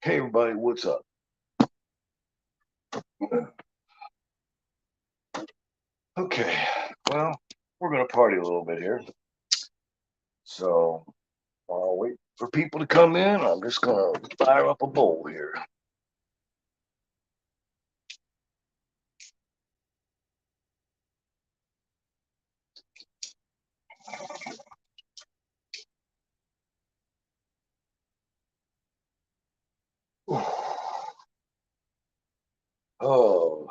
Hey everybody, what's up? Okay, well, we're gonna party a little bit here. So I'll wait for people to come in. I'm just gonna fire up a bowl here. Oh, oh,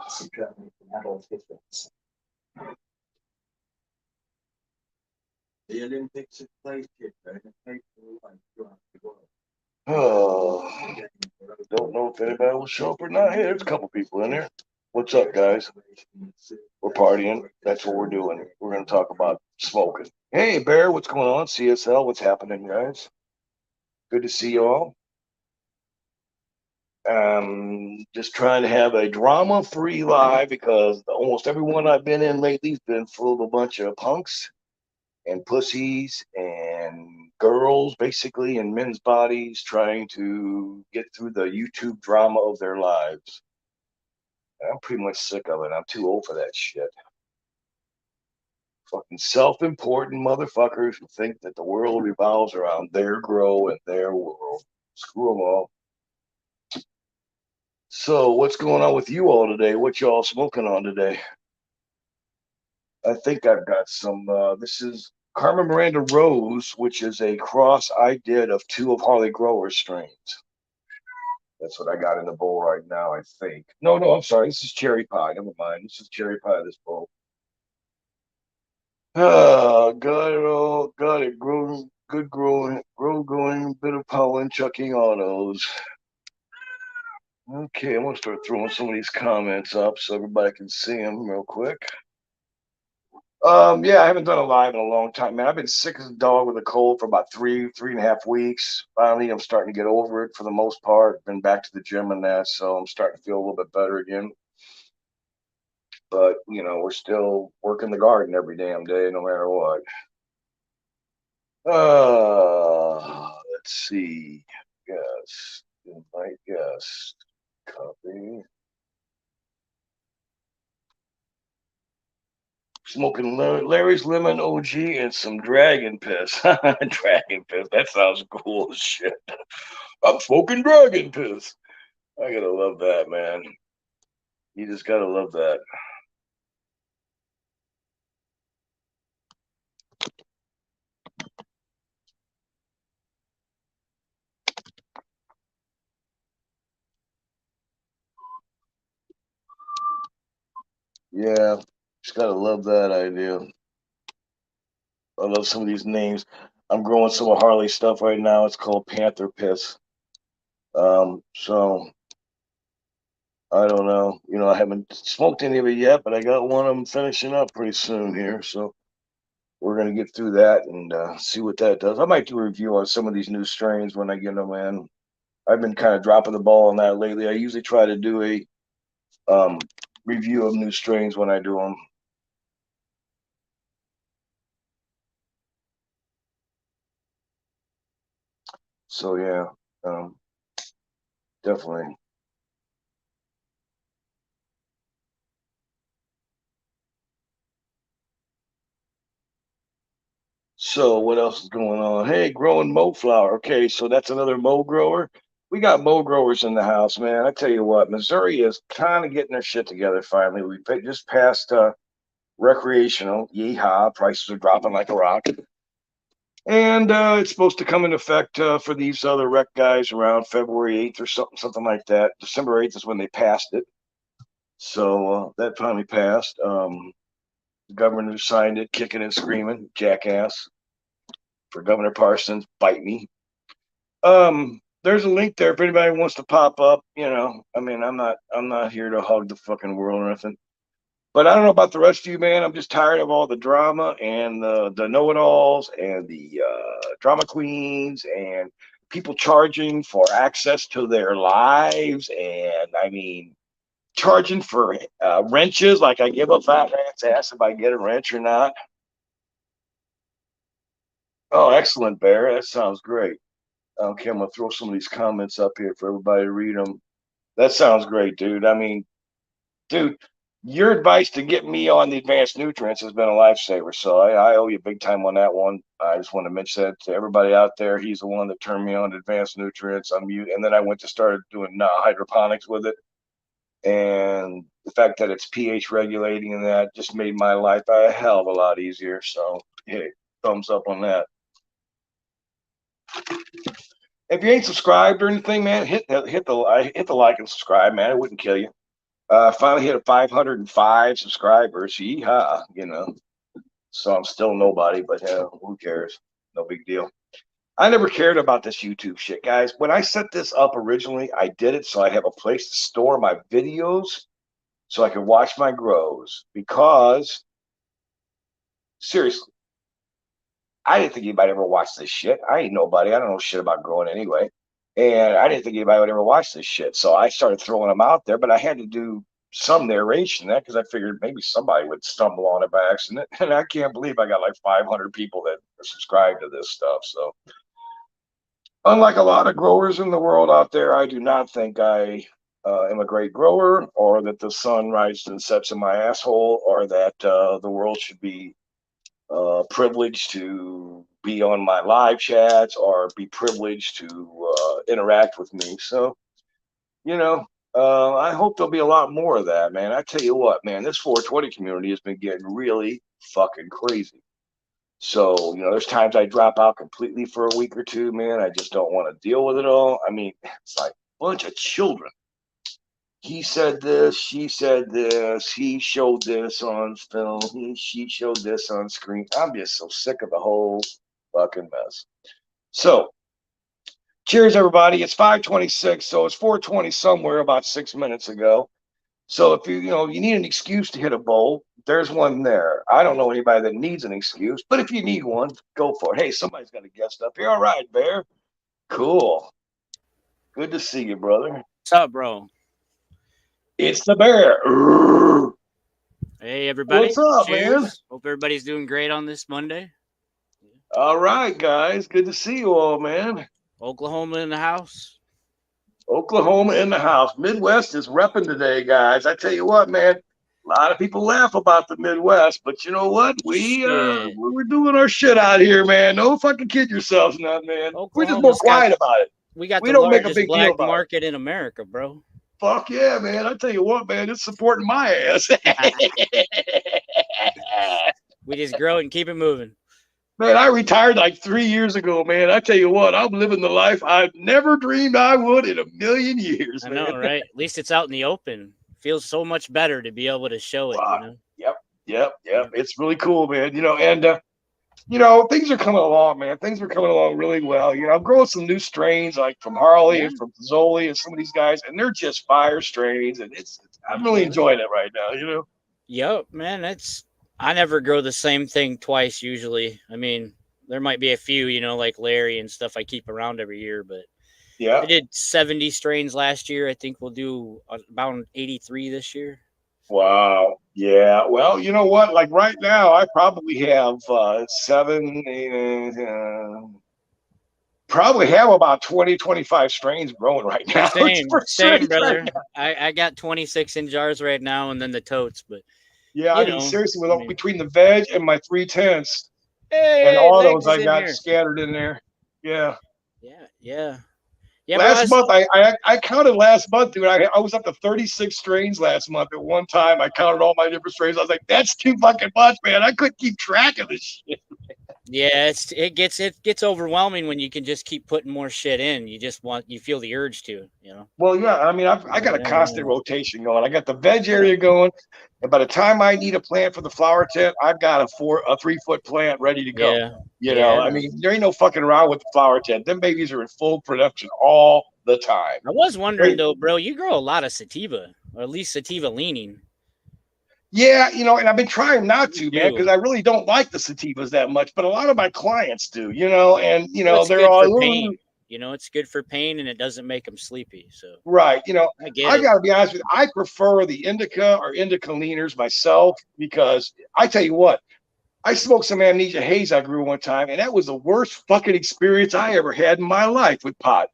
don't know if anybody will show up or not. Hey, there's a couple people in there. What's up, guys? We're partying. That's what we're doing. We're gonna talk about smoking. Hey, Bear, what's going on? CSL, what's happening, guys? Good to see you all. Just trying to have a drama-free live because almost everyone I've been in lately has been full of a bunch of punks and pussies and girls, basically, in men's bodies, trying to get through the YouTube drama of their lives. I'm pretty much sick of it. I'm too old for that shit. Fucking self-important motherfuckers who think that the world revolves around their grow and their world. Screw them all. So, what's going on with you all today? What y'all smoking on today? I think I've got some. This is Carmen Miranda Rose, which is a cross I did of two of Harley Grower's strains. That's what I got in the bowl right now, I think. No, no, I'm sorry. This is cherry pie. Never mind. This is cherry pie, this bowl. Ah, got it all. Got it. Growing, good growing, growing, bit of pollen, chucking autos. Okay, I'm going to start throwing some of these comments up so everybody can see them real quick. Yeah, I haven't done a live in a long time, man. I've been sick as a dog with a cold for about three and a half weeks. Finally, I'm starting to get over it for the most part. Been back to the gym and that, so I'm starting to feel a little bit better again. But we're still working the garden every damn day, no matter what. Let's see. Yes, invite guest. Copy. Smoking Larry's Lemon OG and some Dragon Piss. Dragon Piss. That sounds cool as shit. I'm smoking Dragon Piss. I gotta love that, man. You just gotta love that. Yeah, just gotta love that idea. I love some of these names. I'm growing some of Harley stuff right now. It's called Panther Piss. So I don't know. I haven't smoked any of it yet, but I got one I'm finishing up pretty soon here. So we're gonna get through that and see what that does. I might do a review on some of these new strains when I get them in. I've been kind of dropping the ball on that lately. I usually try to do a um, review of new strains when I do them. So yeah, um, definitely. So what else is going on? Hey, growing Mo flower. Okay, so that's another Mo grower. We got Mo growers in the house, man. I tell you what, Missouri is kind of getting their shit together finally. Just passed recreational. Yeehaw! Prices are dropping like a rock, and it's supposed to come into effect for these other rec guys around February 8th or something like that. December 8th is when they passed it. So that finally passed. The governor signed it, kicking and screaming, jackass. For Governor Parsons, bite me. There's a link there if anybody wants to pop up. I mean, I'm not here to hug the fucking world or anything. But I don't know about the rest of you, man. I'm just tired of all the drama and the know-it-alls and the drama queens and people charging for access to their lives. And I mean, charging for wrenches. Like I give a fat rat's ass if I get a wrench or not. Oh, excellent, Bear. That sounds great. Okay, I'm gonna throw some of these comments up here for everybody to read them. That sounds great, dude. I mean, dude, your advice to get me on the advanced nutrients has been a lifesaver. So I owe you big time on that one. I just want to mention that to everybody out there. He's the one that turned me on to advanced nutrients. And then I went to start doing hydroponics with it. And the fact that it's pH regulating and that just made my life a hell of a lot easier. So, hey, thumbs up on that. If you ain't subscribed or anything, man, hit the like and subscribe, man. It wouldn't kill you. Finally hit a 505 subscribers. Yeehaw, you know. So I'm still nobody, but who cares? No big deal. I never cared about this YouTube shit, guys. When I set this up originally, I did it so I have a place to store my videos so I can watch my grows. Because, seriously, I didn't think anybody ever watched this shit. I ain't nobody. I don't know shit about growing anyway. And I didn't think anybody would ever watch this shit. So I started throwing them out there, but I had to do some narration that because I figured maybe somebody would stumble on it by accident. And I can't believe I got like 500 people that are subscribed to this stuff. So unlike a lot of growers in the world out there, I do not think I am a great grower or that the sun rises and sets in my asshole or that the world should be privileged to be on my live chats or be privileged to interact with me. So, I hope there'll be a lot more of that, man. I tell you what, man, this 420 community has been getting really fucking crazy. So, there's times I drop out completely for a week or two, man. I just don't want to deal with it all. I mean, it's like a bunch of children. He said this, she said this, he showed this on film, she showed this on screen. I'm just so sick of the whole fucking mess. So, cheers, everybody. It's 5:26, so it's 4:20 somewhere about 6 minutes ago. So if you need an excuse to hit a bowl, there's one there. I don't know anybody that needs an excuse, but if you need one, go for it. Hey, somebody's got a guest up here. All right, Bear. Cool. Good to see you, brother. What's up, bro? It's the Bear. Hey, everybody. What's up, Cheers. man? Hope everybody's doing great on this Monday. All right, guys. Good to see you all, man. Oklahoma in the house. Oklahoma in the house. Midwest is repping today, guys. I tell you what, man. A lot of people laugh about the Midwest, but you know what? We're doing our shit out here, man. Don't fucking kid yourselves, now, man. We're just more quiet about it. We got we the don't make a largest big black deal about market in America, bro. Fuck yeah, man. I tell you what, man. It's supporting my ass. We just grow and keep it moving. Man, I retired like 3 years ago, man. I tell you what, I'm living the life I've never dreamed I would in a million years, I man. know, right? At least it's out in the open. Feels so much better to be able to show it, Wow. Yep. It's really cool, man. And things are coming along, man. Things are coming along really well. I'm growing some new strains like from Harley and from Zoli and some of these guys, and they're just fire strains, and I'm really enjoying it right now, Yep, man. I never grow the same thing twice usually. I mean, there might be a few, like Larry and stuff I keep around every year, but yeah. I did 70 strains last year. I think we'll do about 83 this year. Wow. Yeah. Well, you know what? Like right now, I probably have probably have about 20, 25 strains growing right now. Same, brother. Right I got 26 in jars right now, and then the totes. But yeah, I mean, seriously, between the veg and my 3/10 and autos, I got scattered in there. Yeah. Yeah. Last month, I counted last month, dude. I was up to 36 strains last month at one time. I counted all my different strains. I was like, that's too fucking much, man. I couldn't keep track of this shit. Yeah, it gets overwhelming when you can just keep putting more shit in. You feel the urge to, Well, yeah, I mean, I got a constant rotation going. I got the veg area going, and by the time I need a plant for the flower tent, I've got a 3-foot plant ready to go. I mean, there ain't no fucking around with the flower tent. Them babies are in full production all the time. I was wondering though, bro, you grow a lot of sativa, or at least sativa leaning. Yeah, and I've been trying not to, man, because I really don't like the sativas that much. But a lot of my clients do, and they're all for pain. It's good for pain, and it doesn't make them sleepy. So right, I got to be honest with you. I prefer the indica or indica leaners myself because I tell you what, I smoked some Amnesia Haze I grew one time, and that was the worst fucking experience I ever had in my life with pot.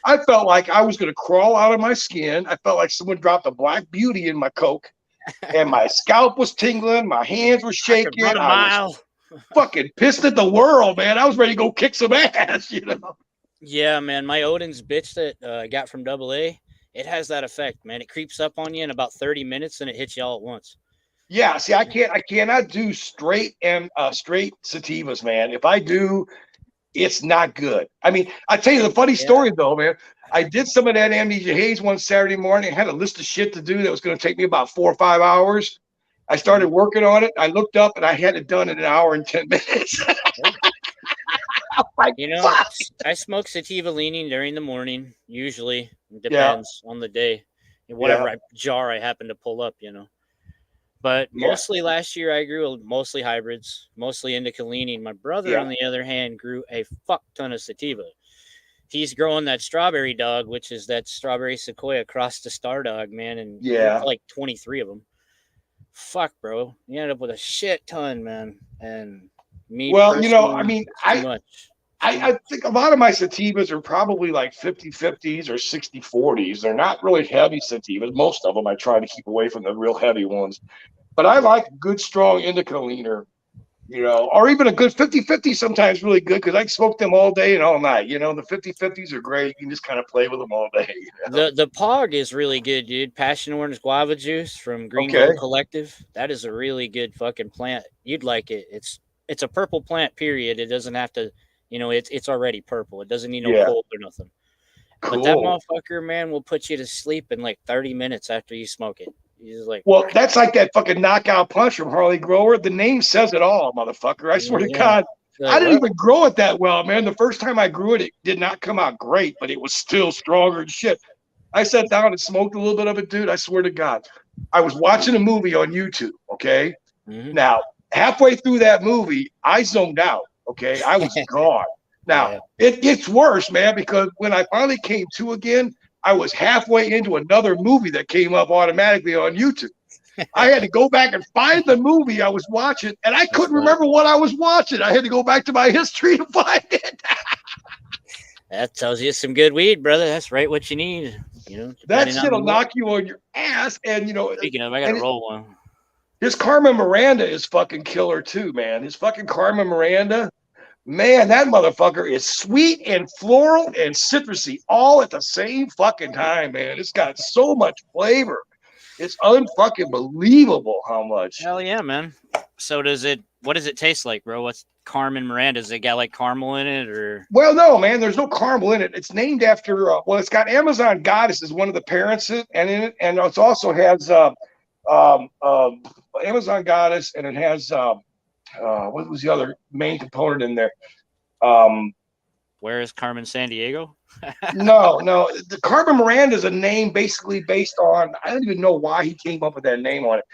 I felt like I was going to crawl out of my skin. I felt like someone dropped a black beauty in my coke, and my scalp was tingling. My hands were I could shaking. run a I was mile. fucking pissed at the world, man. I was ready to go kick some ass, you know. Yeah, man. My Odin's bitch that I got from Double A, it has that effect, man. It creeps up on you in about 30 minutes and it hits you all at once. Yeah, see, I cannot do straight and straight sativas, man. If I do, it's not good. I mean, I tell you the funny Yeah. story though, man. I did some of that Amnesia Haze one Saturday morning. I had a list of shit to do that was going to take me about 4 or 5 hours. I started working on it. I looked up and I had it done in an hour and 10 minutes. Like, You know, fuck. I smoke sativa leaning during the morning. Usually, it Yeah, depends on the day, and yeah, whatever jar I happen to pull up. But yeah, mostly last year, I grew mostly hybrids, mostly indica leaning. My brother, yeah, on the other hand, grew a fuck ton of sativa. He's growing that strawberry dog, which is that strawberry sequoia cross to star dog, man, and he has yeah. like 23 of them. Fuck, bro. He ended up with a shit ton, man. And me Well, I personally, mean, it's too much. I think a lot of my sativas are probably like 50-50s or 60-40s. They're not really heavy sativas. Most of them I try to keep away from the real heavy ones. But I like a good, strong indica leaner, or even a good 50-50 sometimes really good because I can smoke them all day and all night. The 50-50s are great. You can just kind of play with them all day. The Pog is really good, dude. Passion orange guava juice from Green Okay. Gold Collective. That is a really good fucking plant. You'd like it. It's a purple plant, period. It doesn't have to, it's already purple. It doesn't need no Yeah. cold or nothing. But that Cool. motherfucker, man, will put you to sleep in like 30 minutes after you smoke it. He's like, Well, that's like that fucking knockout punch from Harley Grower. The name says it all, motherfucker. I swear to yeah. God. I Like, didn't what? even grow it that well, man. The first time I grew it, it did not come out great, but it was still stronger than shit. I sat down and smoked a little bit of it, dude. I swear to God. I was watching a movie on YouTube, okay? Mm-hmm. Now, halfway through that movie, I zoned out, okay? I was gone. Now, Yeah. it gets worse, man, because when I finally came to again, I was halfway into another movie that came up automatically on YouTube. I had to go back and find the movie I was watching, and I couldn't remember what I was watching. I had to go back to my history to find it. That tells you some good weed, brother. That's right what you need. That Depending on shit'll the knock you on your ass, and Speaking of, I got to roll one. his Carmen Miranda is fucking killer too, man. His fucking Carmen Miranda, man, that motherfucker is sweet and floral and citrusy all at the same fucking time, man. It's got so much flavor. It's unfucking believable how much. Hell yeah, man. So what does it taste like, bro? What's Carmen Miranda? Does it got like caramel in it or? Well, no, man, there's no caramel in it. It's named after, it's got Amazon Goddess as one of the parents in it. And it also has Amazon Goddess, and it has, what was the other main component in there? Where is Carmen Sandiego? No. The Carmen Miranda is a name basically based on, I don't even know why he came up with that name on it.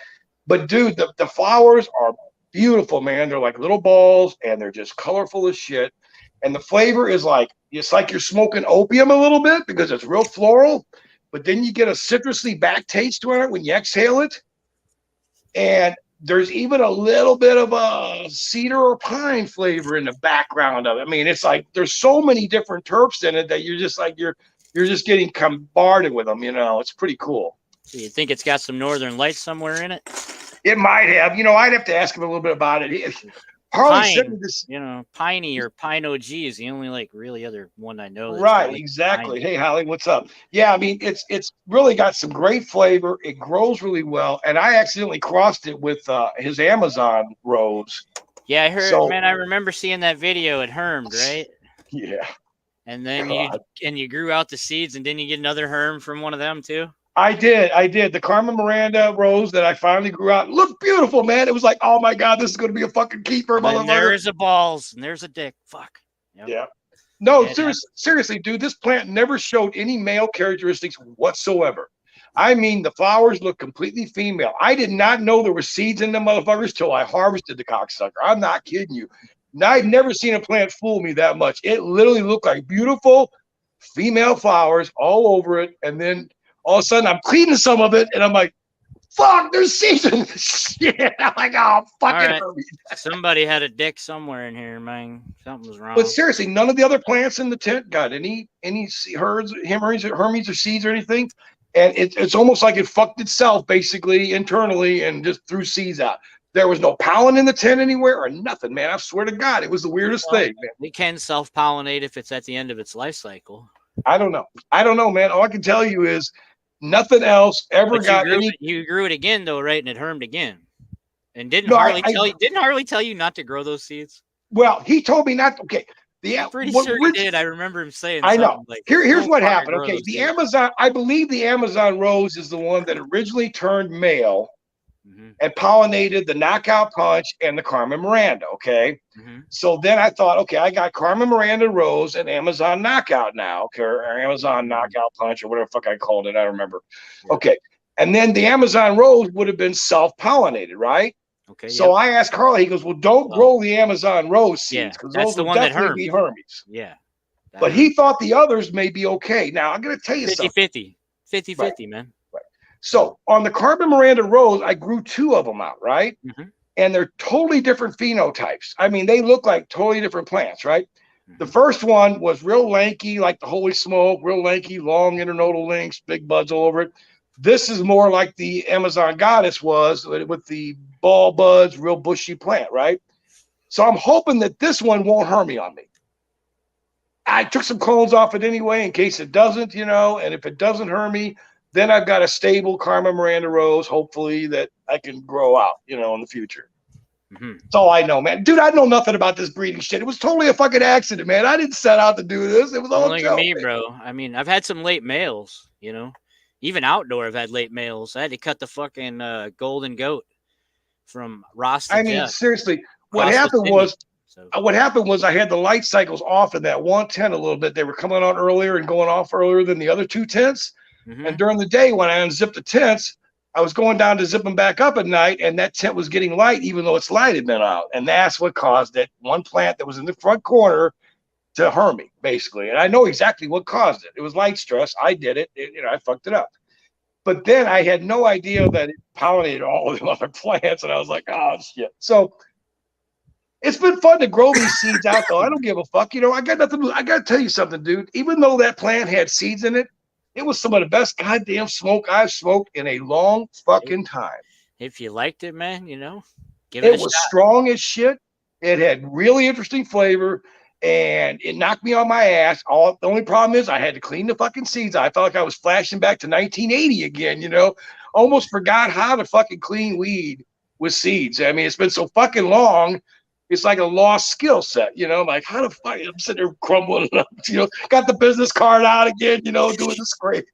But dude, the flowers are beautiful, man. They're like little balls and they're just colorful as shit. And the flavor is it's like you're smoking opium a little bit because it's real floral, but then you get a citrusy back taste to it when you exhale it. And there's even a little bit of a cedar or pine flavor in the background of it. I mean, it's like there's so many different terps in it that you're just like you're just getting bombarded with them. It's pretty cool. So you think it's got some Northern Lights somewhere in it? It might have. I'd have to ask him a little bit about it. Harley sent me this. Piney or Pine OG is the only like really other one I know. Right, exactly. Hey, Holly, what's up? Yeah, I mean, it's really got some great flavor. It grows really well, and I accidentally crossed it with his Amazon rose. Yeah, I heard, man. I remember seeing that video at Hermed, right? Yeah. And then you grew out the seeds, and didn't you get another Herm from one of them too? I did. The Carmen Miranda rose that I finally grew out looked beautiful, man. It was like, oh my God, this is going to be a fucking keeper, motherfucker. There's a balls and there's a dick. Fuck. Yep. Yeah. No, seriously, dude, this plant never showed any male characteristics whatsoever. I mean, the flowers look completely female. I did not know there were seeds in the motherfuckers till I harvested the cocksucker. I'm not kidding you. Now, I've never seen a plant fool me that much. It literally looked like beautiful female flowers all over it, and then all of a sudden, I'm cleaning some of it, and I'm like, fuck, there's seeds in this shit. I'm like, oh, All fucking right. Hermes. Somebody had a dick somewhere in here, man. Something was But wrong. seriously, none of the other plants in the tent got any Hermes or seeds or anything. And it's almost like it fucked itself basically internally and just threw seeds out. There was no pollen in the tent anywhere or nothing, man. I swear to God, it was the weirdest Well, thing, man. it can self-pollinate if it's at the end of its life cycle. I don't know. I don't know, man. All I can tell you is nothing else ever But you got grew any. it, you grew it again though, right? And it hermed again. And didn't No, Harley tell you? Didn't Harley tell you not to grow those seeds? well, he told me not. Okay, I'm pretty sure he did. I remember him saying I know. something like, Here's "Don't what fucking happened. grow Okay, those the seeds." Amazon. I believe the Amazon rose is the one that originally turned male Mm-hmm. and pollinated the knockout punch and the Carmen Miranda. Okay. Mm-hmm. So then I thought, okay, I got Carmen Miranda Rose and Amazon Knockout now, okay, or Amazon Knockout Punch or whatever the fuck I called it. I don't remember. Yep. Okay. And then the Amazon Rose would have been self pollinated, right? Okay. So Yep. I asked Carla, he goes, well, don't grow the Amazon Rose seeds because that's those the will one that definitely hermed. be Hermes. Yeah. But he thought the others may be okay. Now, I'm going to tell you 50-50. something. 50-50, man. Right. So on the Carmen Miranda Rose, I grew 2 of them out, right? Mm-hmm. And they're totally different phenotypes. I mean, they look like totally different plants, right? Mm-hmm. The first one was real lanky, like the holy smoke, real lanky, long internodal links, big buds all over it. This is more like the Amazon goddess was with the ball buds, real bushy plant, right? So I'm hoping that this one won't harm me on me. I took some clones off it anyway in case it doesn't, and if it doesn't hurt me, then I've got a stable Carmen Miranda Rose, hopefully, that I can grow out, in the future. Mm-hmm. That's all I know, man. Dude, I know nothing about this breeding shit. It was totally a fucking accident, man. I didn't set out to do this. It was all Look at me, bro. I mean, I've had some late males, Even outdoor, I've had late males. I had to cut the fucking golden goat from Ross to Jeff. Seriously, what happened was I had the light cycles off in that one tent a little bit. They were coming on earlier and going off earlier than the other 2 tents. Mm-hmm. And during the day, when I unzipped the tents, I was going down to zip them back up at night, and that tent was getting light, even though its light had been out. And that's what caused it. One plant that was in the front corner to harm me, basically. And I know exactly what caused it. It was light stress. I did it. I fucked it up. But then I had no idea that it pollinated all of the other plants, and I was like, oh, shit. So it's been fun to grow these seeds out, though. I don't give a fuck. I got nothing. I got to tell you something, dude. Even though that plant had seeds in it, it was some of the best goddamn smoke I've smoked in a long fucking time. If you liked it, man, give it it a was shot. Strong as shit. It had really interesting flavor, and it knocked me on my ass. The only problem is I had to clean the fucking seeds. I felt like I was flashing back to 1980 again, Almost forgot how to fucking clean weed with seeds. I mean, it's been so fucking long. It's like a lost skill set, I'm like, how the fuck? I'm sitting there crumbling up, got the business card out again, doing the scrape.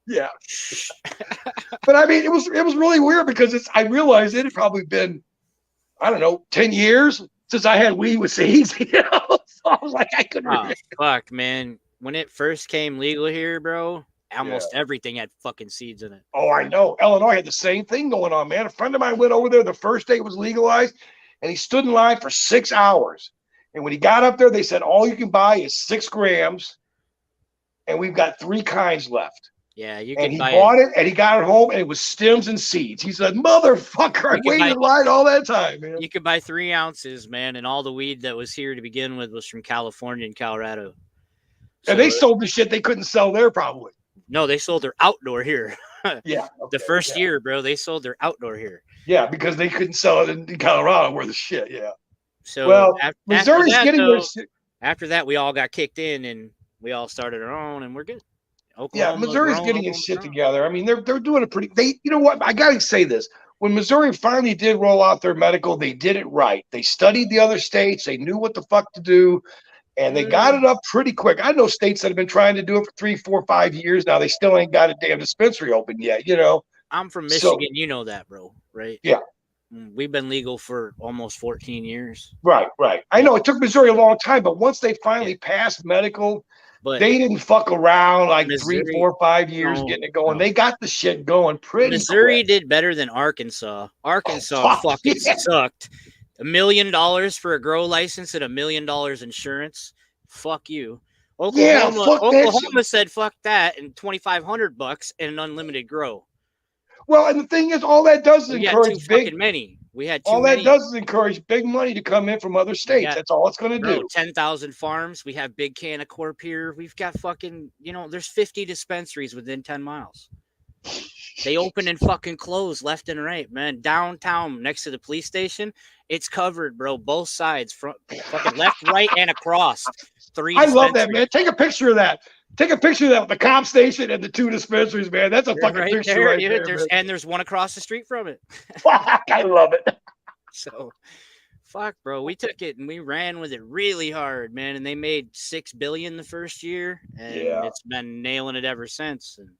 Yeah. But I mean, it was really weird because I realized it had probably been, I don't know, 10 years since I had weed with seeds, So I was like, I couldn't. Oh, fuck, man. When it first came legal here, bro, almost everything had fucking seeds in it. Oh, I know. Illinois had the same thing going on, man. A friend of mine went over there the first day it was legalized, and he stood in line for 6 hours. And when he got up there, they said, all you can buy is 6 grams, and we've got 3 kinds left. Yeah, and he bought it, and he got it home, and it was stems and seeds. He said, motherfucker, I waited in line all that time, man. You could buy 3 ounces, man, and all the weed that was here to begin with was from California and Colorado. And they sold the shit they couldn't sell there, probably. No, they sold their outdoor here. Yeah. Okay, the first year, bro, they sold their outdoor here. Yeah, because they couldn't sell it in Colorado where the shit, yeah. So Missouri's after that, we all got kicked in, and we all started our own, and we're good. Oklahoma, Missouri's getting its shit together. I mean, they're doing a pretty. You know what? I gotta say this: when Missouri finally did roll out their medical, they did it right. They studied the other states. They knew what the fuck to do, and they got it up pretty quick. I know states that have been trying to do it for 3, 4, 5 years now. They still ain't got a damn dispensary open yet. I'm from Michigan. You know that, bro, right? Yeah. We've been legal for almost 14 years. Right. I know it took Missouri a long time, but once they finally passed medical. But they didn't fuck around like Missouri, 3, 4, 5 years getting it going. No. They got the shit going pretty Missouri quick. Did better than Arkansas. Arkansas fucking sucked. $1 million for a grow license and $1 million insurance. Fuck you. Oklahoma said fuck that and $2,500 and an unlimited grow. Well, and the thing is, all that does is We got too encourage big. fucking many. We had too All that many. does is encourage big money to come in from other We states. got, That's all it's going to bro, do. 10,000 farms. We have Big Cannacorp here. We've got fucking, there's 50 dispensaries within 10 miles. They open and fucking close left and right, man. Downtown next to the police station, it's covered, bro. Both sides, front, fucking left, right, and across. 3 I love that, dispensaries. man. Take a picture of that. Take a picture of that with the comp station and the 2 dispensaries, man. That's a They're fucking right picture there, right dude. there, man. There's one across the street from it. I love it. So, fuck, bro. We took it and we ran with it really hard, man. And they made $6 billion the first year, and it's been nailing it ever since. And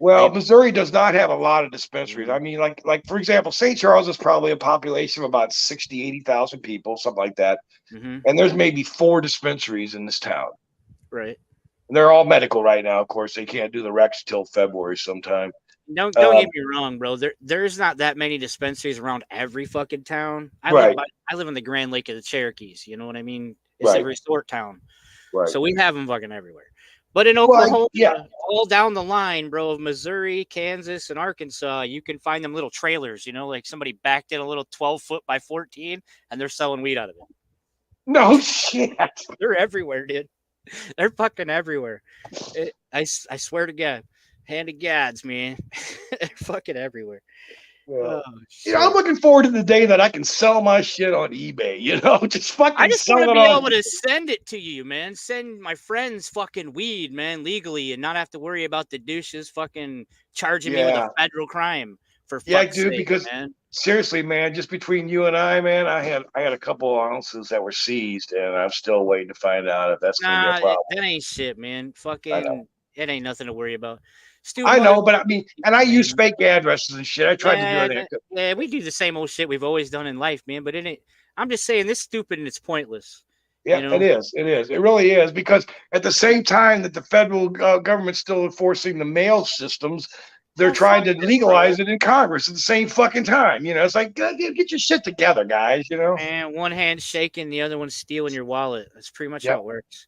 well, Missouri does not have a lot of dispensaries. Mhm. I mean, like for example, St. Charles is probably a population of about 60, 80,000 people, something like that. Mhm. And there's maybe 4 dispensaries in this town. Right. And they're all medical right now. Of course, they can't do the Rex till February sometime. Don't get me wrong, bro. There's not that many dispensaries around every fucking town. I live in the Grand Lake of the Cherokees. You know what I mean? It's a resort town, so we have them fucking everywhere. But in Oklahoma, all down the line, bro, of Missouri, Kansas, and Arkansas, you can find them little trailers. Like somebody backed in a little 12-foot by 14, and they're selling weed out of it. No shit. They're everywhere, dude. They're fucking everywhere. I swear to God. Hand of gods, man. They're fucking everywhere. Yeah. I'm looking forward to the day that I can sell my shit on eBay, just fucking I just want sell to it be on. able to send it to you, man. Send my friends fucking weed, man, legally, and not have to worry about the douches fucking charging me with a federal crime for fuck's sake, because man. Seriously, man, just between you and I, man, I had a couple of ounces that were seized, and I'm still waiting to find out if that's gonna be a problem. That ain't shit, man. Fucking, it ain't nothing to worry about. I know, but I mean, and I use fake addresses and shit. I tried to do everything. Yeah, we do the same old shit we've always done in life, man. But I'm just saying, this is stupid and it's pointless. Yeah, it is. It is. It really is, because at the same time that the federal government's still enforcing the mail systems, they're trying to legalize it in Congress at the same fucking time. It's like, get your shit together, guys. And one hand shaking, the other one stealing your wallet. That's pretty much how it works.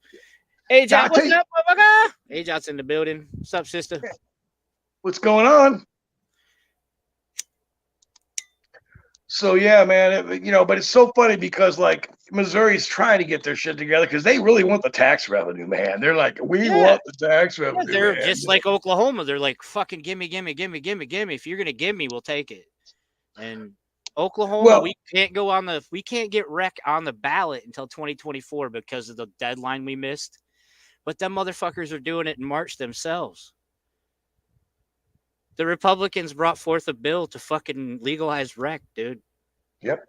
Hey, John, what's up, motherfucker? Hey, John's in the building. What's up, sister? What's going on? So yeah, man, but it's so funny because like Missouri's trying to get their shit together because they really want the tax revenue, man. They're like, we want the tax revenue. Yeah, they're just like Oklahoma. They're like, fucking gimme. If you're gonna give me, we'll take it. And Oklahoma, we can't get rec on the ballot until 2024 because of the deadline we missed. But them motherfuckers are doing it in March themselves. The Republicans brought forth a bill to fucking legalize rec, dude. Yep.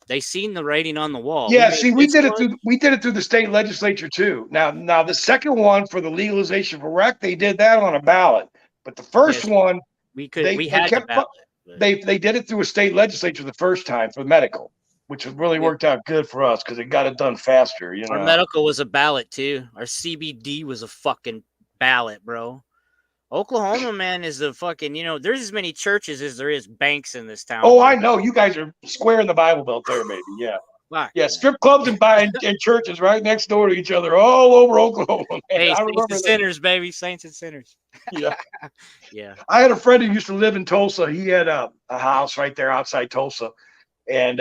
They seen the writing on the wall. Yeah, we did it through the state legislature too. Now the second one for the legalization for rec, they did that on a ballot. But the first one, we had the ballot. They did it through a state legislature the first time for medical, which really worked out good for us because it got it done faster. Our medical was a ballot too. Our CBD was a fucking ballot, bro. Oklahoma, man, is the fucking, there's as many churches as there is banks in this town. Oh, man. I know. You guys are square in the Bible Belt there, maybe. Yeah. Fuck, yeah, strip clubs and churches right next door to each other all over Oklahoma. Man. Hey, saints and sinners, baby. Saints and sinners. Yeah. Yeah. I had a friend who used to live in Tulsa. He had a house right there outside Tulsa. And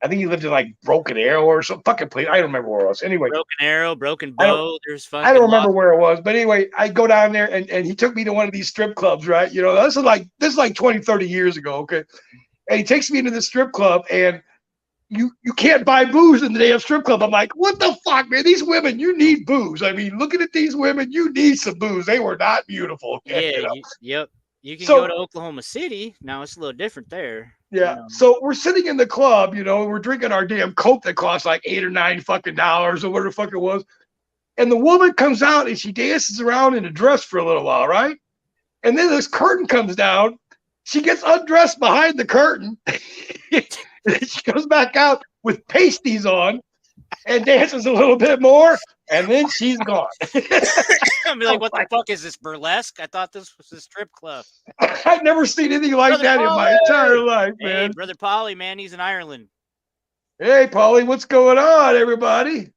I think he lived in like Broken Arrow or some fucking place. I don't remember where it was. Anyway, Broken Arrow, Broken Bow. There's fucking. I don't remember where it was, but anyway, I go down there and he took me to one of these strip clubs, right? This is like 20, 30 years ago, okay? And he takes me into the strip club, and you can't buy booze in the damn strip club. I'm like, what the fuck, man? These women, you need booze. I mean, looking at these women, you need some booze. They were not beautiful. Okay? Yeah, yep. You can go to Oklahoma City. Now it's a little different there. Yeah. So we're sitting in the club, we're drinking our damn Coke that costs like $8 or $9 fucking dollars or whatever the fuck it was. And the woman comes out and she dances around in a dress for a little while, right? And then this curtain comes down. She gets undressed behind the curtain. And then she comes back out with pasties on and dances a little bit more. And then she's gone. I'll be like, what the fuck is this, burlesque? I thought this was a strip club. I've never seen anything like Brother that Pauly. In my entire life, man. Hey, Brother Polly, man, he's in Ireland. Hey, Polly, what's going on, everybody?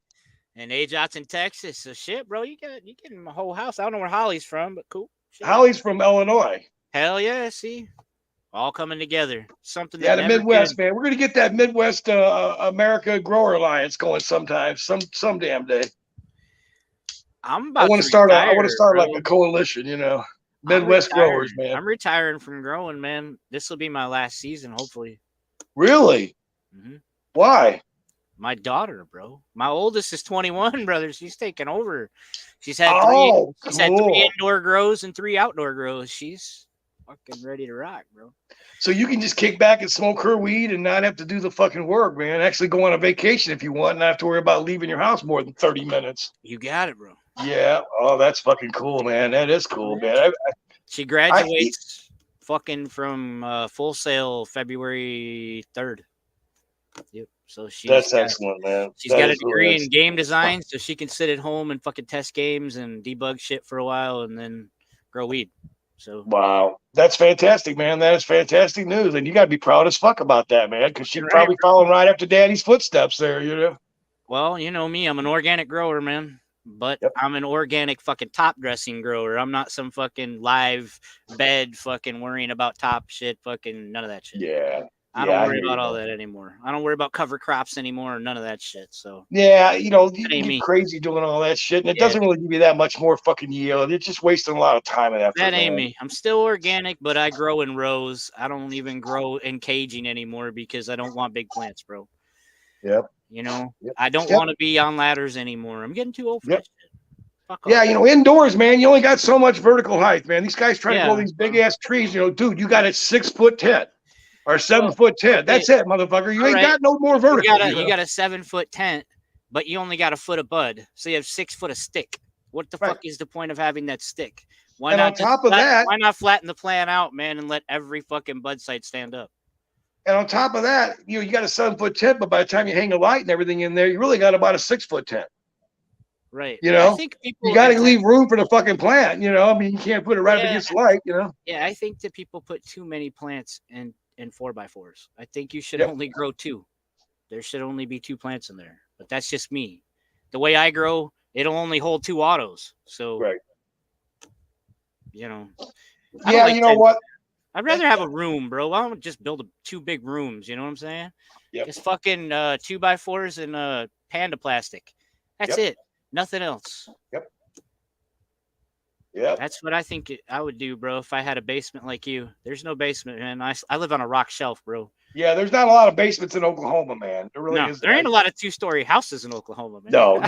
And AJot's in Texas. So shit, bro, you getting my whole house. I don't know where Holly's from, but cool. Shit. Holly's from Illinois. Hell yeah, see? all coming together. Something that Yeah, the never Midwest, could. man. We're gonna get that Midwest America Grower Alliance going sometime, some damn day. I'm I about want to to start a, I want to retire, start like a bro. coalition, I'm Midwest growers, retiring. man. I'm retiring from growing, man. This will be my last season, hopefully. Really? Mm-hmm. Why? My daughter, bro. My oldest is 21, brother. She's taking over. She's had three. Oh, She's had three cool. indoor grows and 3 outdoor grows. She's fucking ready to rock, bro. So you can just kick back and smoke her weed and not have to do the fucking work, man. Actually go on a vacation if you want, and not have to worry about leaving your house more than 30 minutes. You got it, bro. Yeah. Oh, that's fucking cool, man. That is cool, man. She graduates fucking from Full Sail February 3rd. Yep. So that's excellent, man. She's got a degree in game design, so she can sit at home and fucking test games and debug shit for a while and then grow weed. So wow, that's fantastic, man. That is fantastic news, and you got to be proud as fuck about that, man, because she's probably following right after Daddy's footsteps there. Well, you know me, I'm an organic grower, man. But I'm an organic fucking top dressing grower. I'm not some fucking live bed fucking worrying about top shit, fucking none of that shit. Yeah. I don't worry about all that anymore. I don't worry about cover crops anymore or none of that shit. So yeah, you get crazy doing all that shit, and it doesn't really give you that much more fucking yield. It's just wasting a lot of time and effort. That ain't me. I'm still organic, but I grow in rows. I don't even grow in caging anymore because I don't want big plants, bro. Yep. I don't want to be on ladders anymore. I'm getting too old for that shit. Fuck yeah, indoors, man, you only got so much vertical height, man. These guys try to grow these big ass trees. Dude, you got it 6'10" or 7'10". That's it, motherfucker. You ain't got no more vertical. You got a 7-foot tent, but you only got a foot of bud, so you have 6 foot of stick. What the fuck is the point of having that stick? Why not flatten the plant out, man, and let every fucking bud site stand up? And on top of that, you got a 7-foot tent, but by the time you hang a light and everything in there, you really got about a 6-foot tent. Right. I think you got to leave room for the fucking plant. I mean, you can't put it right up against the light. Yeah, I think that people put too many plants in 4x4s. I think you should only grow 2. There should only be 2 plants in there. But that's just me. The way I grow, it'll only hold 2 autos. So, right. Yeah, you know what? I'd rather have a room, bro. Why don't just build 2 big rooms? You know what I'm saying? Yep. Just fucking 2x4s and Panda plastic. That's it. Nothing else. Yep. Yeah. That's what I think I would do, bro, if I had a basement like you. There's no basement, man. I live on a rock shelf, bro. Yeah, there's not a lot of basements in Oklahoma, man. There really is. There ain't a lot of 2-story houses in Oklahoma, man. No.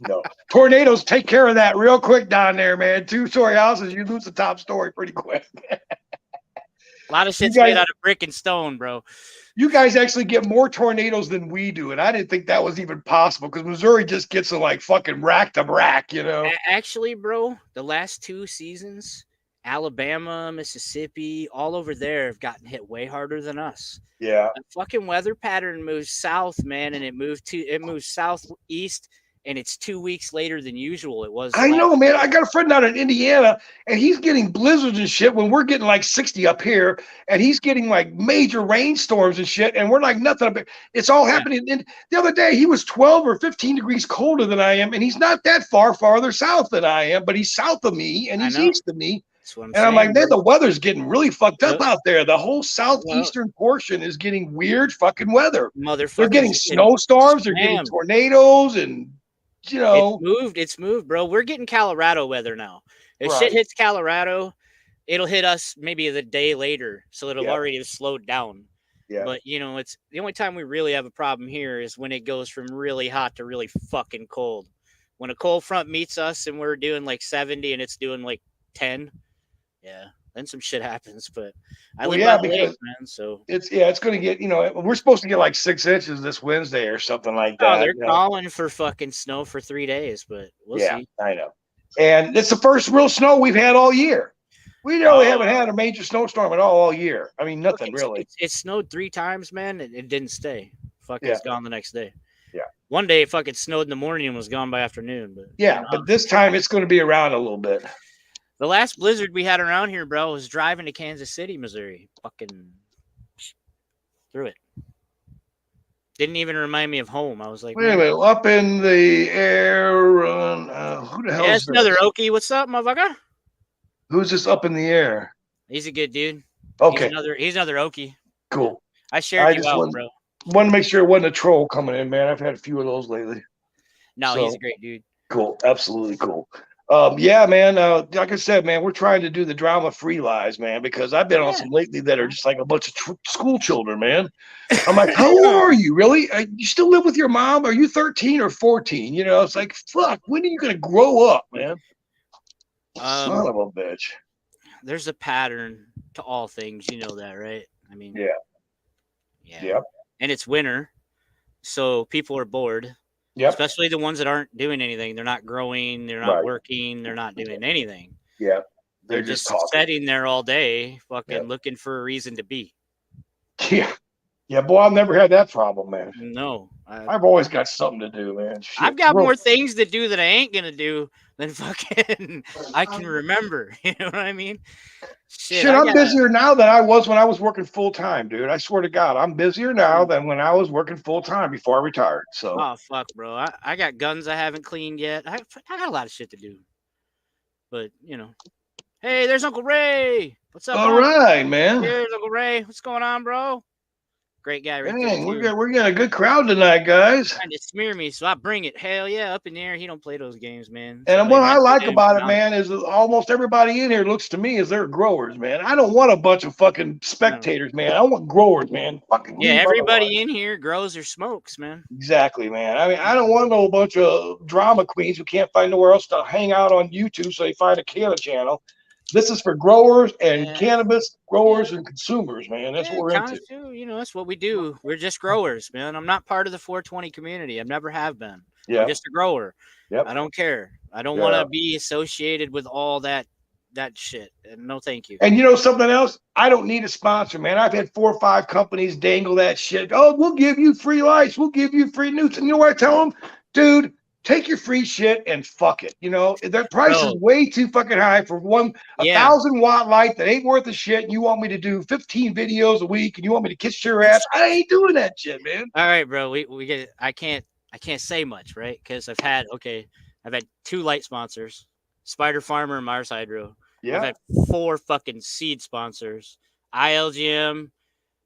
No. Tornadoes take care of that real quick down there, man. 2-story houses, you lose the top story pretty quick. A lot of shit's made out of brick and stone, bro. You guys actually get more tornadoes than we do, and I didn't think that was even possible because Missouri just gets them like fucking rack to rack, Actually, bro, the last 2 seasons, Alabama, Mississippi, all over there have gotten hit way harder than us. Yeah. The fucking weather pattern moves south, man, and it moves southeast. And it's 2 weeks later than usual. It was. I know, man. I got a friend out in Indiana, and he's getting blizzards and shit when we're getting like 60 up here, and he's getting like major rainstorms and shit, and we're like nothing up here. It's all happening. And the other day, he was 12 or 15 degrees colder than I am, and he's not that farther south than I am, but he's south of me, and he's east of me. That's what I'm saying, I'm like, man, the weather's getting really fucked up out there. The whole southeastern portion is getting weird fucking weather. They're getting snowstorms, they're getting tornadoes, and it's moved, bro. We're getting Colorado weather now. If shit hits Colorado, it'll hit us maybe the day later, so it'll already have slowed down. Yeah. But it's the only time we really have a problem here is when it goes from really hot to really fucking cold. When a cold front meets us and we're doing like 70 and it's doing like 10, then some shit happens. But I live by the lake, man. So it's going to get, we're supposed to get like 6 inches this Wednesday or something like that. Oh, they're calling for fucking snow for 3 days, but we'll see. I know. And it's the first real snow we've had all year. We really haven't had a major snowstorm at all year. I mean, nothing really. It snowed 3 times, man, and it didn't stay. It's gone the next day. Yeah. One day it fucking snowed in the morning and was gone by afternoon. But but this time it's going to be around a little bit. The last blizzard we had around here, bro, was driving to Kansas City, Missouri. Fucking through it. Didn't even remind me of home. I was like, wait a minute, up in the air. Who the hell is this? Another Okie. What's up, motherfucker? Who's this up in the air? He's a good dude. Okay. He's another Okie. Cool. I shared you out, bro. Want to make sure it wasn't a troll coming in, man. I've had a few of those lately. No, he's a great dude. Cool. Absolutely cool. Yeah, man. Like I said, man, we're trying to do the drama-free lives, man, because I've been on some lately that are just like a bunch of school children, man. I'm like, how old are you, really? You still live with your mom? Are you 13 or 14? You know, it's like, fuck, when are you going to grow up, man? Son of a bitch. There's a pattern to all things. You know that, right? I mean, yeah. And it's winter, so people are bored. Yep. Especially the ones that aren't doing anything. They're not growing. They're not working. They're not doing anything. Yeah. They're just sitting there all day, fucking looking for a reason to be. Yeah. Yeah, boy, I've never had that problem, man. No. I've always got something to do, man. Shit, I've got more things to do that I ain't going to do than fucking I can remember. You know what I mean? Shit, I'm busier now than I was when I was working full time, dude. I swear to God, I'm busier now than when I was working full time before I retired. So, oh fuck, bro, I got guns I haven't cleaned yet. I got a lot of shit to do. But you know, hey, there's Uncle Ray. What's up? All right, man. Here's Uncle Ray. What's going on, bro? Great guy, right there. We're getting a good crowd tonight, guys. Trying to smear me, so I bring it. Hell yeah, up in the air. He don't play those games, man. And what I like about it, man, is almost everybody in here looks to me as they're growers, man. I don't want a bunch of fucking spectators, man. I want growers, man. Fucking everybody in here grows or smokes, man. Exactly, man. I mean, I don't want no bunch of drama queens who can't find nowhere else to hang out on YouTube, so they find a cannabis channel. This is for growers and cannabis growers and consumers, man. That's what we're into. You know, that's what we do. We're just growers, man. I'm not part of the 420 community. I never have been. I'm just a grower. Yep. I don't care. I don't want to be associated with all that shit. No, thank you. And you know something else? I don't need a sponsor, man. I've had 4 or 5 companies dangle that shit. Oh, we'll give you free lights. We'll give you free newts. And you know what I tell them? Dude, take your free shit and fuck it. You know, their price is way too fucking high for 1,000-watt light that ain't worth a shit. And you want me to do 15 videos a week and you want me to kiss your ass? I ain't doing that shit, man. All right, bro. We get it. I can't say much, right? Because I've had 2 light sponsors, Spider Farmer and Mars Hydro. Yeah. I've had 4 fucking seed sponsors, ILGM,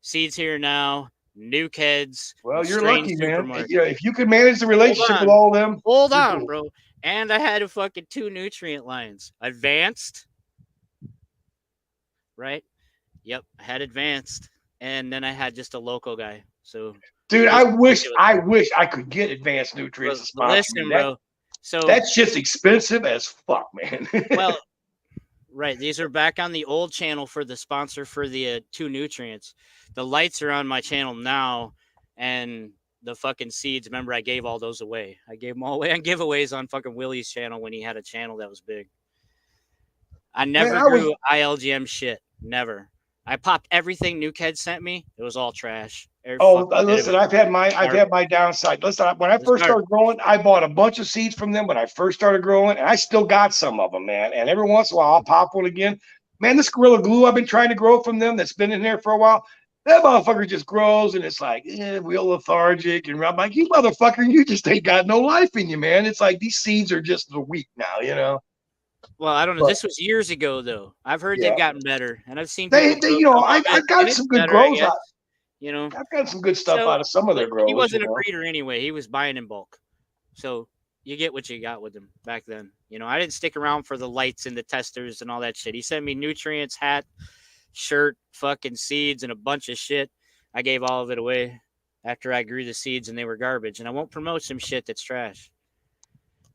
Seeds Here Now, Nuke Heads. Well, you're lucky, man. Yeah, if you could manage the relationship with all of them. Hold on, bro. And I had a fucking 2 nutrient lines. Advanced. Right? Yep. I had Advanced. And then I had just a local guy. So dude, I wish I could get Advanced Nutrients. Listen, bro. So that's just expensive as fuck, man. Well, right. These are back on the old channel for the sponsor for the 2 nutrients. The lights are on my channel now, and the fucking seeds. Remember, I gave all those away. I gave them all away on giveaways on fucking Willie's channel when he had a channel that was big. I never grew ILGM shit. Never. I popped everything Nukehead sent me. It was all trash. Listen, I've had my downside. Listen, when I first started growing, I bought a bunch of seeds from them when I first started growing, and I still got some of them, man. And every once in a while, I'll pop one again. Man, this Gorilla Glue I've been trying to grow from them that's been in there for a while, that motherfucker just grows, and it's like, real lethargic. And I'm like, you motherfucker, you just ain't got no life in you, man. It's like these seeds are just weak now, you know. Well, I don't know. This was years ago, though. I've heard they've gotten better, and I've seen I got some good grows out. You know, I've got some good stuff out of some of their grows. He wasn't a breeder anyway. He was buying in bulk. So you get what you got with him back then. You know, I didn't stick around for the lights and the testers and all that shit. He sent me nutrients, hat, shirt, fucking seeds, and a bunch of shit. I gave all of it away after I grew the seeds and they were garbage. And I won't promote some shit that's trash.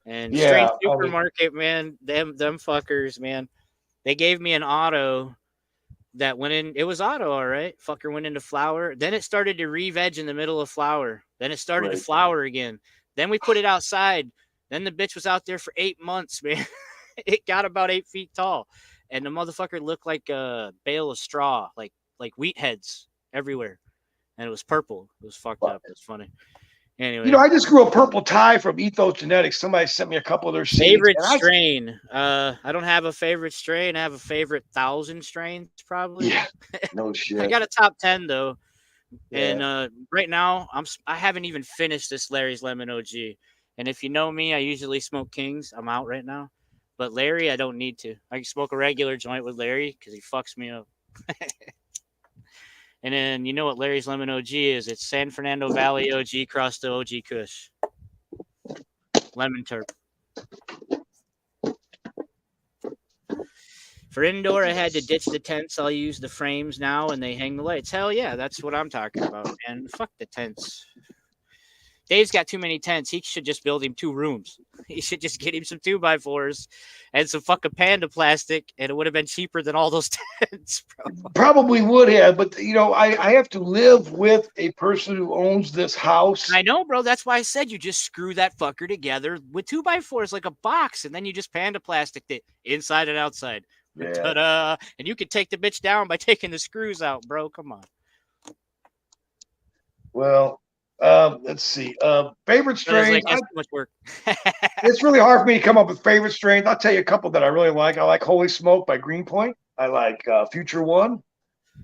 And Strange Supermarket, man, them fuckers, man. They gave me an auto that went in. It was auto, all right. Fucker went into flower. Then it started to re-veg in the middle of flower. Then it started to flower again. Then we put it outside. Then the bitch was out there for 8 months, man. It got about 8 feet tall. And the motherfucker looked like a bale of straw, like wheat heads everywhere. And it was purple. It was fucked up. It was funny. Anyway, you know, I just grew a purple tie from Ethos Genetics. Somebody sent me a couple of their seeds. Favorite strain? I don't have a favorite strain. I have a favorite 1,000 strains, probably. Yeah, no shit. I got a top 10 though, and right now I haven't even finished this Larry's Lemon OG. And if you know me, I usually smoke Kings. I'm out right now, but Larry, I don't need to. I can smoke a regular joint with Larry because he fucks me up. And then you know what Larry's Lemon OG is? It's San Fernando Valley OG crossed to OG Kush. Lemon terp. For indoor, I had to ditch the tents. I'll use the frames now, and they hang the lights. Hell yeah, that's what I'm talking about, man. Fuck the tents. Dave's got too many tents. He should just build him 2 rooms. He should just get him some 2x4s and some fucking panda plastic, and it would have been cheaper than all those tents, bro. Probably would have, but you know, I have to live with a person who owns this house. I know, bro. That's why I said you just screw that fucker together with 2x4s like a box, and then you just panda plastic it inside and outside. Yeah. Ta-da! And you could take the bitch down by taking the screws out, bro. Come on. Well, let's see. Favorite strains. Like, too much work. It's really hard for me to come up with favorite strains. I'll tell you a couple that I really like. I like Holy Smoke by Greenpoint. I like Future One.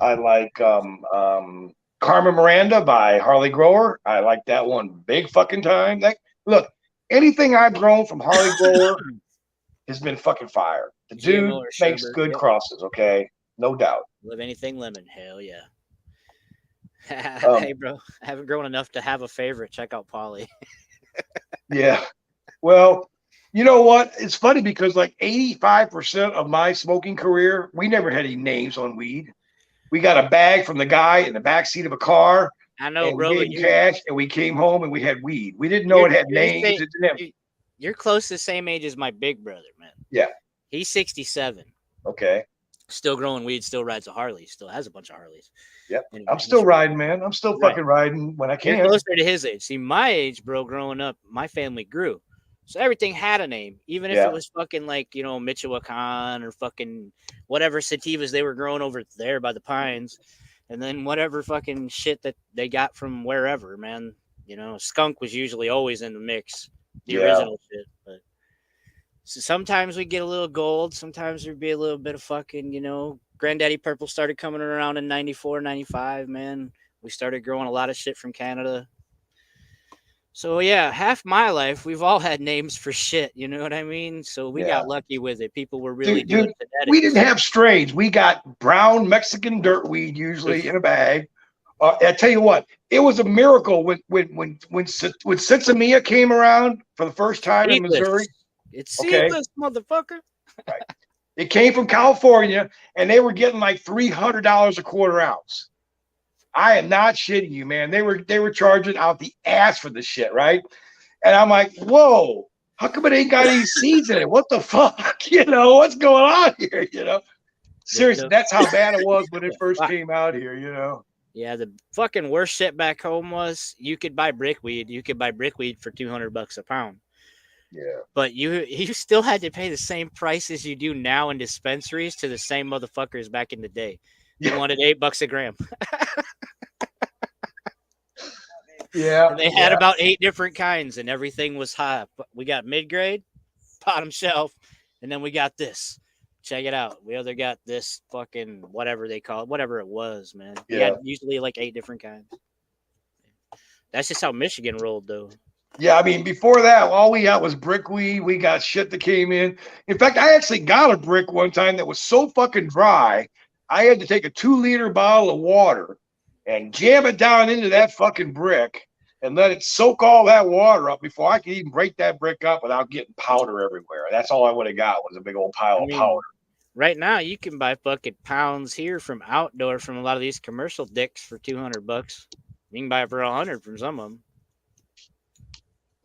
I like Carmen Miranda by Harley Grower. I like that one big fucking time. Look, anything I've grown from Harley Grower has been fucking fire. The dude makes good crosses, okay? No doubt. Love anything lemon. Hell yeah. Hey, bro, I haven't grown enough to have a favorite. Check out Polly. Yeah. Well, you know what? It's funny because like 85% of my smoking career, we never had any names on weed. We got a bag from the guy in the backseat of a car. I know, and bro. We gave cash, and we came home and we had weed. We didn't know it had names. You're close to the same age as my big brother, man. Yeah. He's 67. Okay. Still growing weed, still rides a Harley, still has a bunch of Harleys. Yep. Anyway, I'm still riding, man. I'm still fucking riding when I can. You're closer to his age. See, my age, bro, growing up, my family grew. So everything had a name, even if it was fucking like, you know, Michoacan or fucking whatever sativas they were growing over there by the pines. And then whatever fucking shit that they got from wherever, man. You know, skunk was usually always in the mix, the original shit. But so sometimes we get a little gold. Sometimes there'd be a little bit of fucking, you know, Granddaddy Purple started coming around in 94, 95, man. We started growing a lot of shit from Canada. So, yeah, half my life, we've all had names for shit. You know what I mean? So we got lucky with it. People were really doing genetics. We didn't have strains. We got brown Mexican dirt weed usually in a bag. I tell you what, it was a miracle when Sinsemilla came around for the first time in Missouri. It's seedless, motherfucker. Right. It came from California, and they were getting like $300 a quarter ounce. I am not shitting you, man. They were charging out the ass for this shit, right? And I'm like, whoa, how come it ain't got any seeds in it? What the fuck? You know, what's going on here? You know, seriously, that's how bad it was when it first came out here, you know. Yeah, the fucking worst shit back home was you could buy brickweed. You could buy brickweed for $200 a pound. Yeah. But you still had to pay the same price as you do now in dispensaries to the same motherfuckers back in the day. You wanted $8 a gram. Yeah. And they had about 8 different kinds, and everything was high. We got mid-grade, bottom shelf, and then we got this. Check it out. We either got this fucking whatever they call it, whatever it was, man. Yeah. We had usually like 8 different kinds. That's just how Michigan rolled, though. Yeah, I mean, before that, all we got was brickweed. We got shit that came in. In fact, I actually got a brick one time that was so fucking dry, I had to take a 2-liter bottle of water and jam it down into that fucking brick and let it soak all that water up before I could even break that brick up without getting powder everywhere. That's all I would have got was a big old pile of powder. Right now, you can buy fucking pounds here from outdoor from a lot of these commercial dicks for $200. You can buy it for $100 from some of them.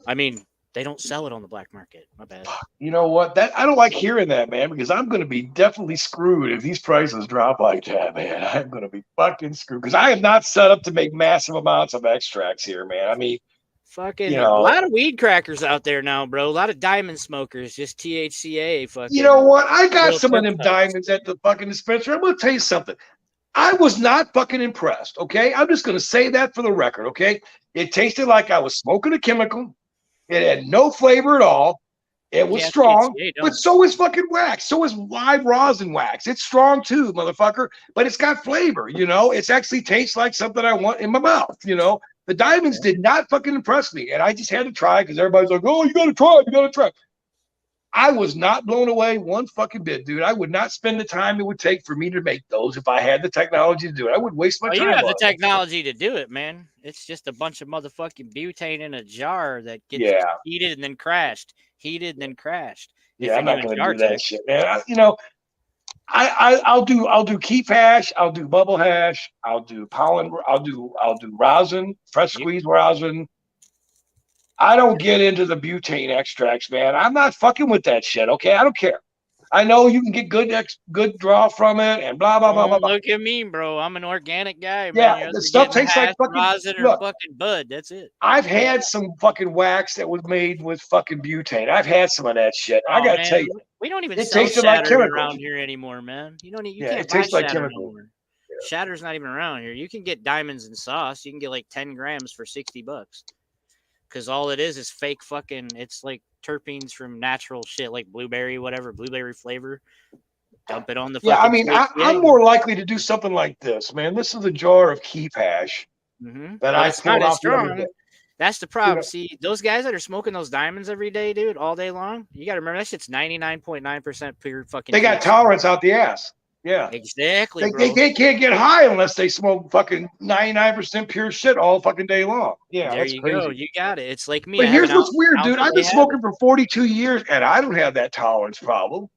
I mean, they don't sell it on the black market. My bad. You know what? I don't like hearing that, man, because I'm going to be definitely screwed if these prices drop like that, man. I'm going to be fucking screwed because I am not set up to make massive amounts of extracts here, man. I mean, fucking a lot of weed crackers out there now, bro. A lot of diamond smokers, just THCA. Fucking. You know what? I got some of them diamonds at the fucking dispensary. I'm going to tell you something. I was not fucking impressed, okay? I'm just going to say that for the record, okay? It tasted like I was smoking a chemical. It had no flavor at all. It was strong, but so is fucking wax. So is live rosin wax. It's strong too, motherfucker, but it's got flavor, you know? It actually tastes like something I want in my mouth, you know? The diamonds did not fucking impress me, and I just had to try because everybody's like, oh, you got to try. I was not blown away one fucking bit, dude. I would not spend the time it would take for me to make those if I had the technology to do it. I would waste my time. You have the technology to do it, man. It's just a bunch of motherfucking butane in a jar that gets heated and then crashed. Heated and then crashed. Yeah, I'm not going to do that shit, man. I'll do keep hash. I'll do bubble hash. I'll do pollen. I'll do rosin, fresh squeezed rosin. I don't get into the butane extracts, man. I'm not fucking with that shit. Okay, I don't care. I know you can get good draw from it and blah blah blah blah. Look at me, bro. I'm an organic guy, man. Yeah, the stuff tastes like fucking rosin or fucking bud. That's it. I've had some fucking wax that was made with fucking butane. I've had some of that shit. I gotta tell you, we don't even sell shatter like around here anymore, man. You don't. You can't buy like shatter anymore. Yeah. Shatter's not even around here. You can get diamonds and sauce. You can get like 10 grams for $60. Because all it is fake fucking. It's like terpenes from natural shit, like blueberry, whatever, blueberry flavor. Dump it on the. Yeah, I mean, I'm more likely to do something like this, man. This is a jar of keep hash that I pulled off the other day. That's the problem. See, those guys that are smoking those diamonds every day, dude, all day long, you got to remember that shit's 99.9% pure fucking. They got tolerance out the ass. Yeah, exactly. They can't get high unless they smoke fucking 99% pure shit all fucking day long. Yeah, there you go. You got it. It's like me. But here's what's weird, dude. I've been smoking for 42 years, and I don't have that tolerance problem.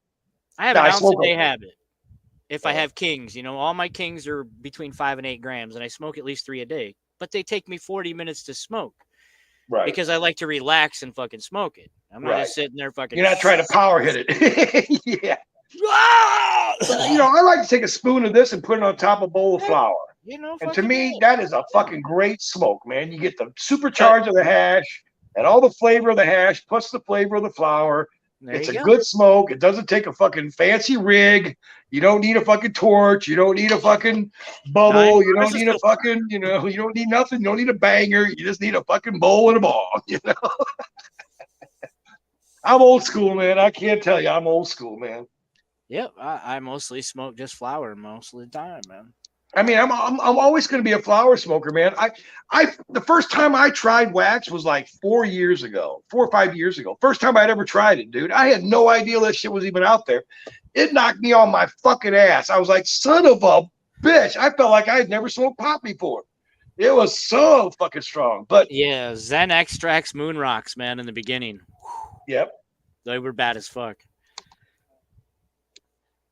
I have an ounce a day habit. If I have kings, all my kings are between 5 and 8 grams, and I smoke at least 3 a day. But they take me 40 minutes to smoke. Right. Because I like to relax and fucking smoke it. I'm not just sitting there fucking. You're not trying to power hit it. Yeah. I like to take a spoon of this and put it on top of a bowl of flour. And to me, that is a fucking great smoke, man. You get the supercharge of the hash and all the flavor of the hash plus the flavor of the flour. It's a good smoke. It doesn't take a fucking fancy rig. You don't need a fucking torch. You don't need a fucking bubble. You don't need a fucking, you don't need nothing. You don't need a banger. You just need a fucking bowl and a ball, I'm old school, man. I can't tell you. I'm old school, man. Yep. I mostly smoke just flower most of the time, man. I mean, I'm always going to be a flower smoker, man. The first time I tried wax was like 4 or 5 years ago. First time I'd ever tried it, dude. I had no idea that shit was even out there. It knocked me on my fucking ass. I was like, son of a bitch. I felt like I had never smoked pot before. It was so fucking strong. But yeah, Zen extracts, moon rocks, man, in the beginning. Yep. They were bad as fuck.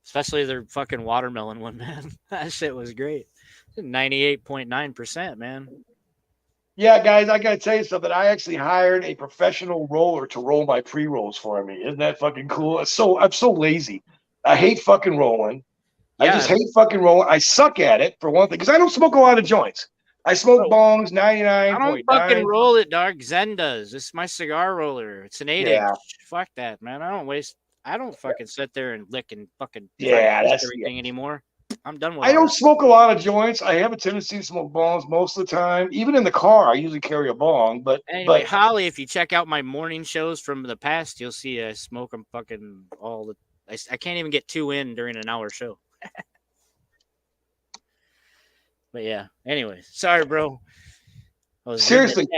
Especially their fucking watermelon one, man. That shit was great. 98.9%, man. Yeah, guys, I gotta tell you something. I actually hired a professional roller to roll my pre-rolls for me. Isn't that fucking cool? I'm so lazy. I hate fucking rolling. Yeah. I just hate fucking rolling. I suck at it, for one thing, because I don't smoke a lot of joints. I smoke bongs, 99.9. I don't fucking roll it, dog. Zen does. It's my cigar roller. It's an 8-inch. Fuck that, man. I don't fucking sit there and lick and fucking that's everything anymore. I'm done with it. I don't smoke a lot of joints. I have a tendency to smoke bongs most of the time. Even in the car, I usually carry a bong. But anyway, Holly, if you check out my morning shows from the past, you'll see I smoke them fucking all the. I can't even get 2 in during an hour show. But yeah. Anyway, sorry, bro. Seriously,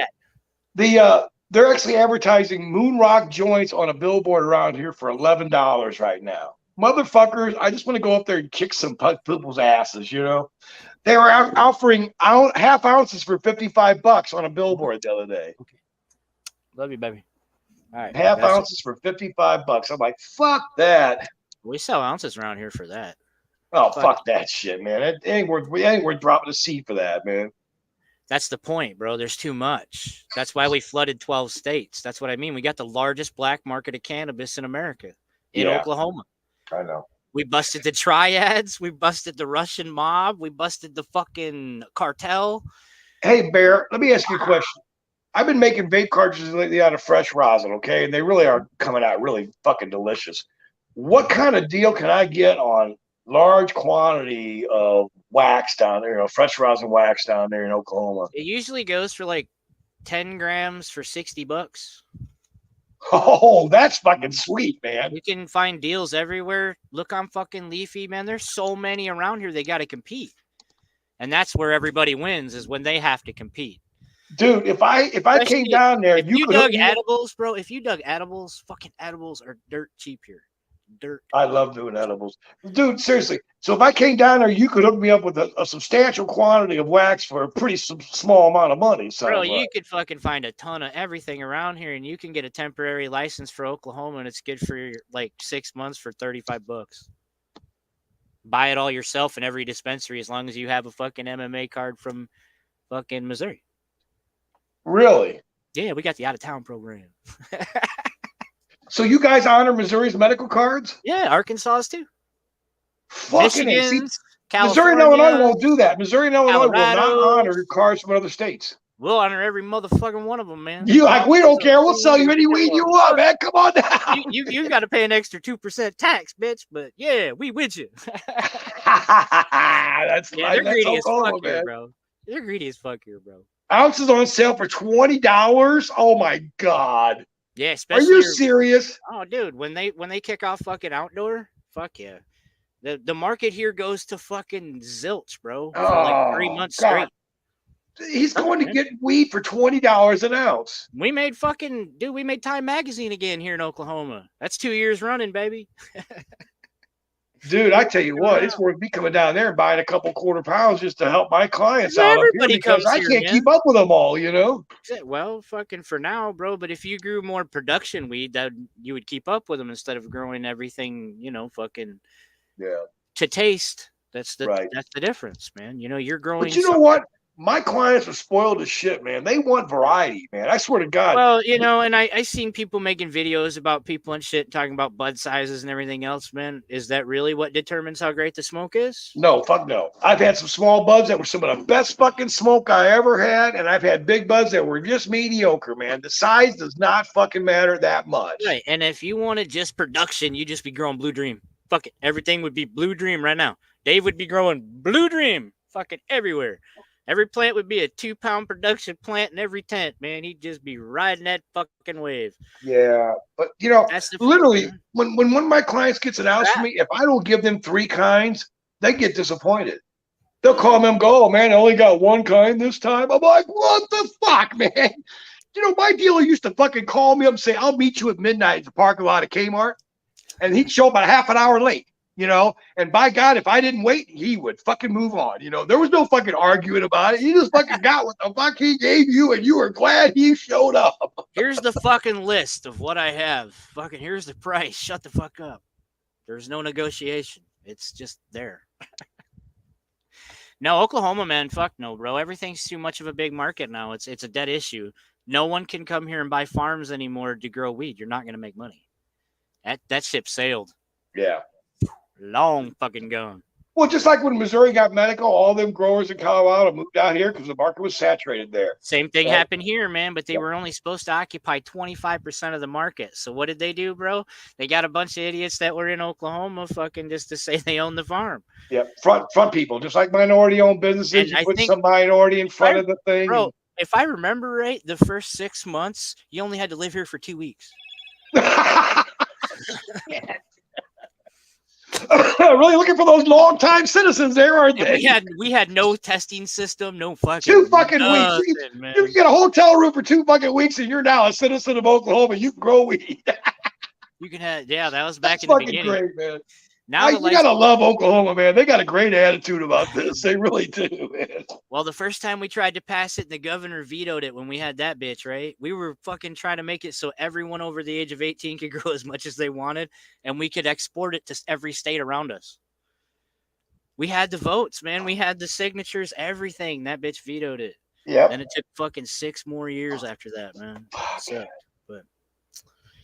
they're actually advertising Moon Rock joints on a billboard around here for $11 right now. Motherfuckers, I just want to go up there and kick some people's asses, They were offering half ounces for $55 on a billboard the other day. Okay. Love you, baby. All right. Half ounces for $55. I'm like, fuck that. We sell ounces around here for that. Oh, fuck that shit, man. It ain't worth dropping a seed for that, man. That's the point, bro. There's too much. That's why we flooded 12 states. That's what I mean. We got the largest black market of cannabis in America, in Oklahoma. I know. We busted the triads. We busted the Russian mob. We busted the fucking cartel. Hey, Bear, let me ask you a question. I've been making vape cartridges lately out of fresh rosin, okay? And they really are coming out really fucking delicious. What kind of deal can I get on large quantity of wax down there, fresh rosin wax down there in Oklahoma? It usually goes for like 10 grams for $60. Oh, that's fucking sweet, man. You can find deals everywhere. Look on fucking Leafy, man. There's so many around here. They got to compete. And that's where everybody wins, is when they have to compete. Dude, if I came down there, if you dug edibles, bro. If you dug edibles, fucking edibles are dirt cheap here. Dirt. I love doing edibles, dude. Seriously. So if I came down there, you could hook me up with a substantial quantity of wax for a pretty small amount of money. Bro, you could fucking find a ton of everything around here, and you can get a temporary license for Oklahoma, and it's good for like 6 months for $35. Buy it all yourself in every dispensary as long as you have a fucking MMA card from fucking Missouri. Really? Yeah, we got the out of town program. So you guys honor Missouri's medical cards? Yeah, Arkansas's too. Fucking Michigan's, Missouri and Illinois won't do that. Missouri and Illinois will not honor cards from other states. We'll honor every motherfucking one of them, man. You like, we don't care. We'll sell you any weed you want, man. Come on down. You got to pay an extra 2% tax, bitch. But yeah, we with you. They're greedy as fuck here, bro. They're greedy as fuck here, bro. Ounces on sale for $20. Oh my god. Yeah, especially. Are you serious? Oh, dude, when they kick off fucking outdoor, fuck yeah. The market here goes to fucking zilch, bro. For like 3 months straight. He's going to get weed for $20 an ounce. We made Time Magazine again here in Oklahoma. That's 2 years running, baby. Dude, I tell you what, it's worth me coming down there and buying a couple quarter pounds just to help my clients out up here because I can't keep up with them all, you know? Well, fucking for now, bro. But if you grew more production weed, that you would keep up with them instead of growing everything, fucking to taste. That's the difference, man. You're growing. But you know what? My clients are spoiled as shit, man. They want variety, man. I swear to God. Well, and I seen people making videos about people and shit talking about bud sizes and everything else, man. Is that really what determines how great the smoke is? No, fuck no. I've had some small buds that were some of the best fucking smoke I ever had, and I've had big buds that were just mediocre, man. The size does not fucking matter that much. Right, and if you wanted just production, you'd just be growing Blue Dream. Fuck it. Everything would be Blue Dream right now. Dave would be growing Blue Dream fucking everywhere. Every plant would be a 2-pound production plant in every tent, man. He'd just be riding that fucking wave. Yeah, but literally, when one of my clients gets an ounce from me, if I don't give them 3 kinds, they get disappointed. They'll call me and go, "Oh man, I only got 1 kind this time." I'm like, "What the fuck, man?" My dealer used to fucking call me up and say, "I'll meet you at midnight at the parking lot of Kmart," and he'd show up about half an hour late. And by God, if I didn't wait, he would fucking move on. There was no fucking arguing about it. He just fucking got what the fuck he gave you, and you were glad he showed up. Here's the fucking list of what I have. Fucking here's the price. Shut the fuck up. There's no negotiation. It's just there. No, Oklahoma, man, fuck no, bro. Everything's too much of a big market now. It's a dead issue. No one can come here and buy farms anymore to grow weed. You're not going to make money. That ship sailed. Yeah. Long fucking gone. Well, just like when Missouri got medical, all them growers in Colorado moved out here because the market was saturated there. Same thing happened here, man, but they were only supposed to occupy 25% of the market. So what did they do, bro? They got a bunch of idiots that were in Oklahoma fucking just to say they own the farm. Yeah, front people, just like minority-owned businesses. You put some minority in front of the thing. Bro, if I remember right, the first 6 months, you only had to live here for 2 weeks. Really looking for those long-time citizens there, aren't they? We had no testing system, no fucking 2 fucking weeks. You can get a hotel room for 2 fucking weeks, and you're now a citizen of Oklahoma. You can grow weed. You can have, that was back in the beginning. That's fucking great, man. Now you gotta love Oklahoma, man. They got a great attitude about this. They really do, man. Well, the first time we tried to pass it, the governor vetoed it when we had that bitch, right? We were fucking trying to make it so everyone over the age of 18 could grow as much as they wanted, and we could export it to every state around us. We had the votes, man. We had the signatures, everything. That bitch vetoed it. Yeah. And it took fucking 6 more years after that, man.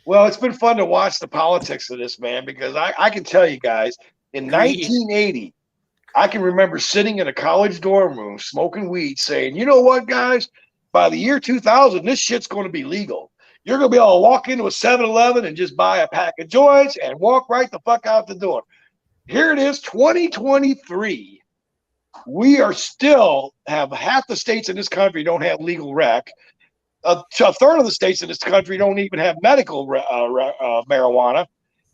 Well, it's been fun to watch the politics of this, man, because I can tell you guys, in 1980, I can remember sitting in a college dorm room smoking weed saying, you know what, guys, by the year 2000, this shit's going to be legal. You're going to be able to walk into a 7-Eleven and just buy a pack of joints and walk right the fuck out the door. Here it is, 2023. We are still have half the states in this country don't have legal rec. A third of the states in this country don't even have medical marijuana.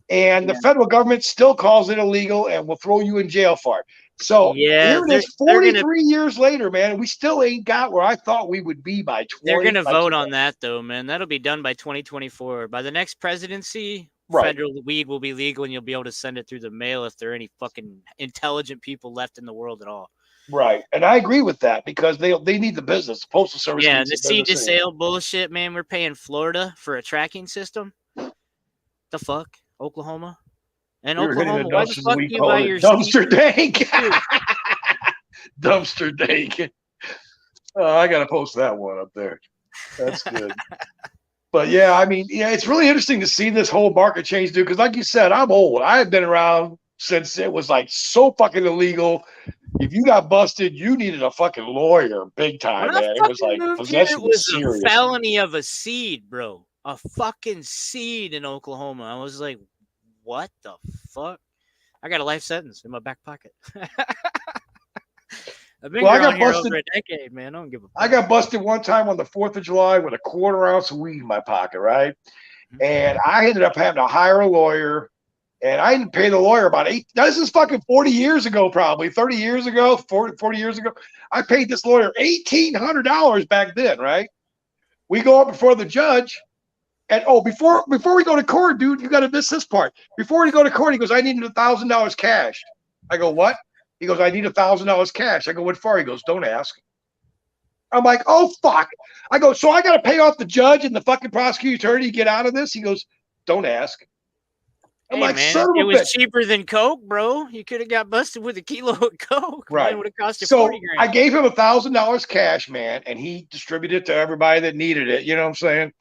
and the federal government still calls it illegal and will throw you in jail for it. So here it is 43 years later, man, and we still ain't got where I thought we would be by 20. They're going to vote on that, though, man. That'll be done by 2024. By the next presidency, federal weed will be legal, and you'll be able to send it through the mail if there are any fucking intelligent people left in the world at all. Right, and I agree with that because they need the business. The Postal Service needs the seed to sale bullshit, man. We're paying Florida for a tracking system. The fuck? Oklahoma? And Oklahoma, why the fuck do you buy your dumpster dank? Dumpster dank. I got to post that one up there. That's good. But yeah, I mean, it's really interesting to see this whole market change, dude. Because like you said, I'm old. I have been around since it was like so fucking illegal. If you got busted, you needed a fucking lawyer, big time, man. It was like possession was serious. A felony of a seed, bro. A fucking seed in Oklahoma. I was like, what the fuck? I got a life sentence in my back pocket. I've been I got busted over a decade, man. I don't give a fuck. I got busted one time on the 4th of July with a 1/4 ounce of weed in my pocket, right? And I ended up having to hire a lawyer, and I didn't pay the lawyer about this is fucking 40 years ago, probably 30 years ago, 40 years ago. I paid this lawyer $1,800 back then, right? We go up before the judge, and before we go to court, dude, you got to miss this part. Before we go to court, he goes, I need $1,000 cash. I go, what? He goes, I need $1,000 cash. I go, what for? He goes, don't ask. I'm like, oh, fuck. I go, so I got to pay off the judge and the fucking prosecuting attorney to get out of this? He goes, don't ask. I'm like, man, it was cheaper than Coke, bro. You could have got busted with a kilo of Coke. Right. It would have cost you so 40 grand. I gave him $1,000 cash, man, and he distributed it to everybody that needed it. You know what I'm saying?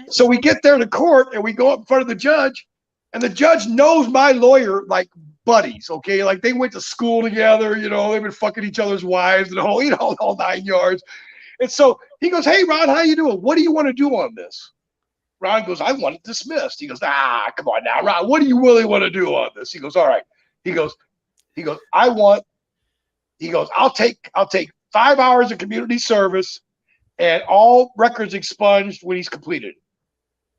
So we get there to court, and we go up in front of the judge, and the judge knows my lawyer like buddies, okay? Like they went to school together, you know, they've been fucking each other's wives and all 9 yards. And so he goes, hey, Ron, how you doing? What do you want to do on this? Ron goes, I want it dismissed. He goes, come on now, Ron, what do you really want to do on this? He goes, all right. He goes, I'll take 5 hours of community service and all records expunged when he's completed.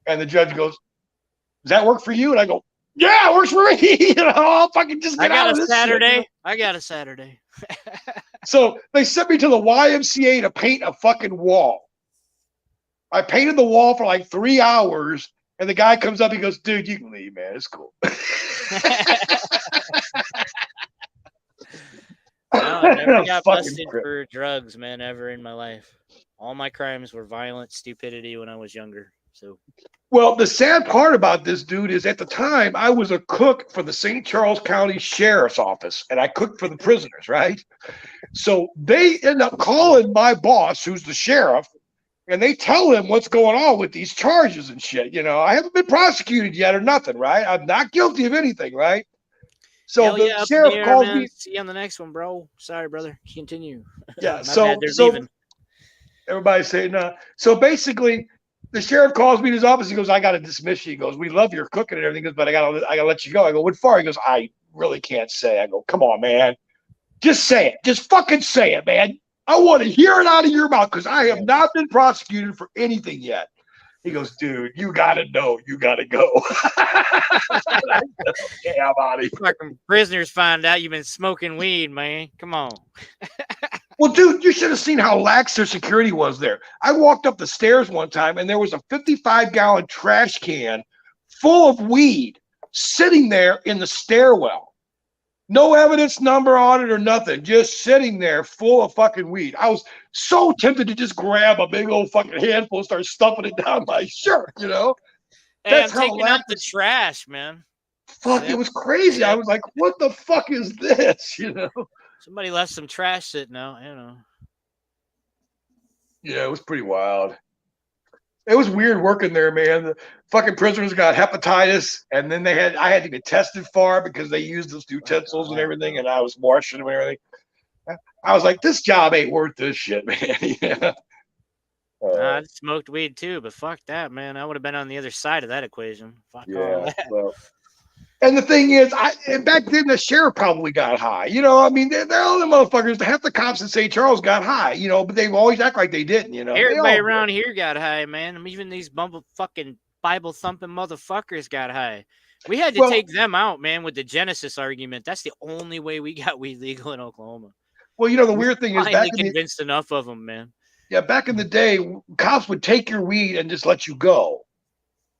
And the judge goes, does that work for you? And I go, yeah, it works for me. You know, I'll fucking just get out of this Saturday. Shit, you know? I got a Saturday. So they sent me to the YMCA to paint a fucking wall. I painted the wall for like 3 hours, and the guy comes up. He goes, dude, you can leave, man. It's cool. No, I never got busted for drugs, man, ever in my life. All my crimes were violent stupidity when I was younger. So, well, the sad part about this, dude, is at the time I was a cook for the St. Charles County Sheriff's Office, and I cooked for the prisoners, right? So they end up calling my boss, who's the sheriff, and they tell him what's going on with these charges and shit. You know, I haven't been prosecuted yet or nothing, right? I'm not guilty of anything, right? So the sheriff calls me. See you on the next one, bro. Sorry, brother. Continue. Yeah. so everybody's saying no. So basically, the sheriff calls me in his office. He goes, I got to dismiss you. He goes, we love your cooking and everything. He goes, but I got to let you go. I go, what for? He goes, I really can't say. I go, come on, man. Just say it. Just fucking say it, man. I want to hear it out of your mouth because I have not been prosecuted for anything yet. He goes, dude, you got to know. You got to go. Okay, I'm out of here. Fucking prisoners find out you've been smoking weed, man. Come on. Well, dude, you should have seen how lax their security was there. I walked up the stairs one time, and there was a 55-gallon trash can full of weed sitting there in the stairwell. No evidence number on it or nothing. Just sitting there full of fucking weed. I was so tempted to just grab a big old fucking handful and start stuffing it down my shirt, you know? Hey, I'm taking out the trash, man. Fuck, it was crazy. Yeah. I was like, what the fuck is this, you know? Somebody left some trash sitting out, you know. Yeah, it was pretty wild. It was weird working there, man. The fucking prisoners got hepatitis, and then I had to get tested for it because they used those utensils and everything, and I was washing them and everything. I was like, this job ain't worth this shit, man. Yeah. I smoked weed too, but fuck that, man. I would have been on the other side of that equation. Fuck all that. Well, and the thing is, back then the sheriff probably got high. You know, I mean, they're all the motherfuckers. Half the cops in St. Charles got high, you know, but they always act like they didn't, you know. Everybody around here got high, man. Even these fucking Bible thumping motherfuckers got high. We had to take them out, man, with the Genesis argument. That's the only way we got weed legal in Oklahoma. Well, the weird thing is finally convinced enough of them, man. Yeah, back in the day, cops would take your weed and just let you go.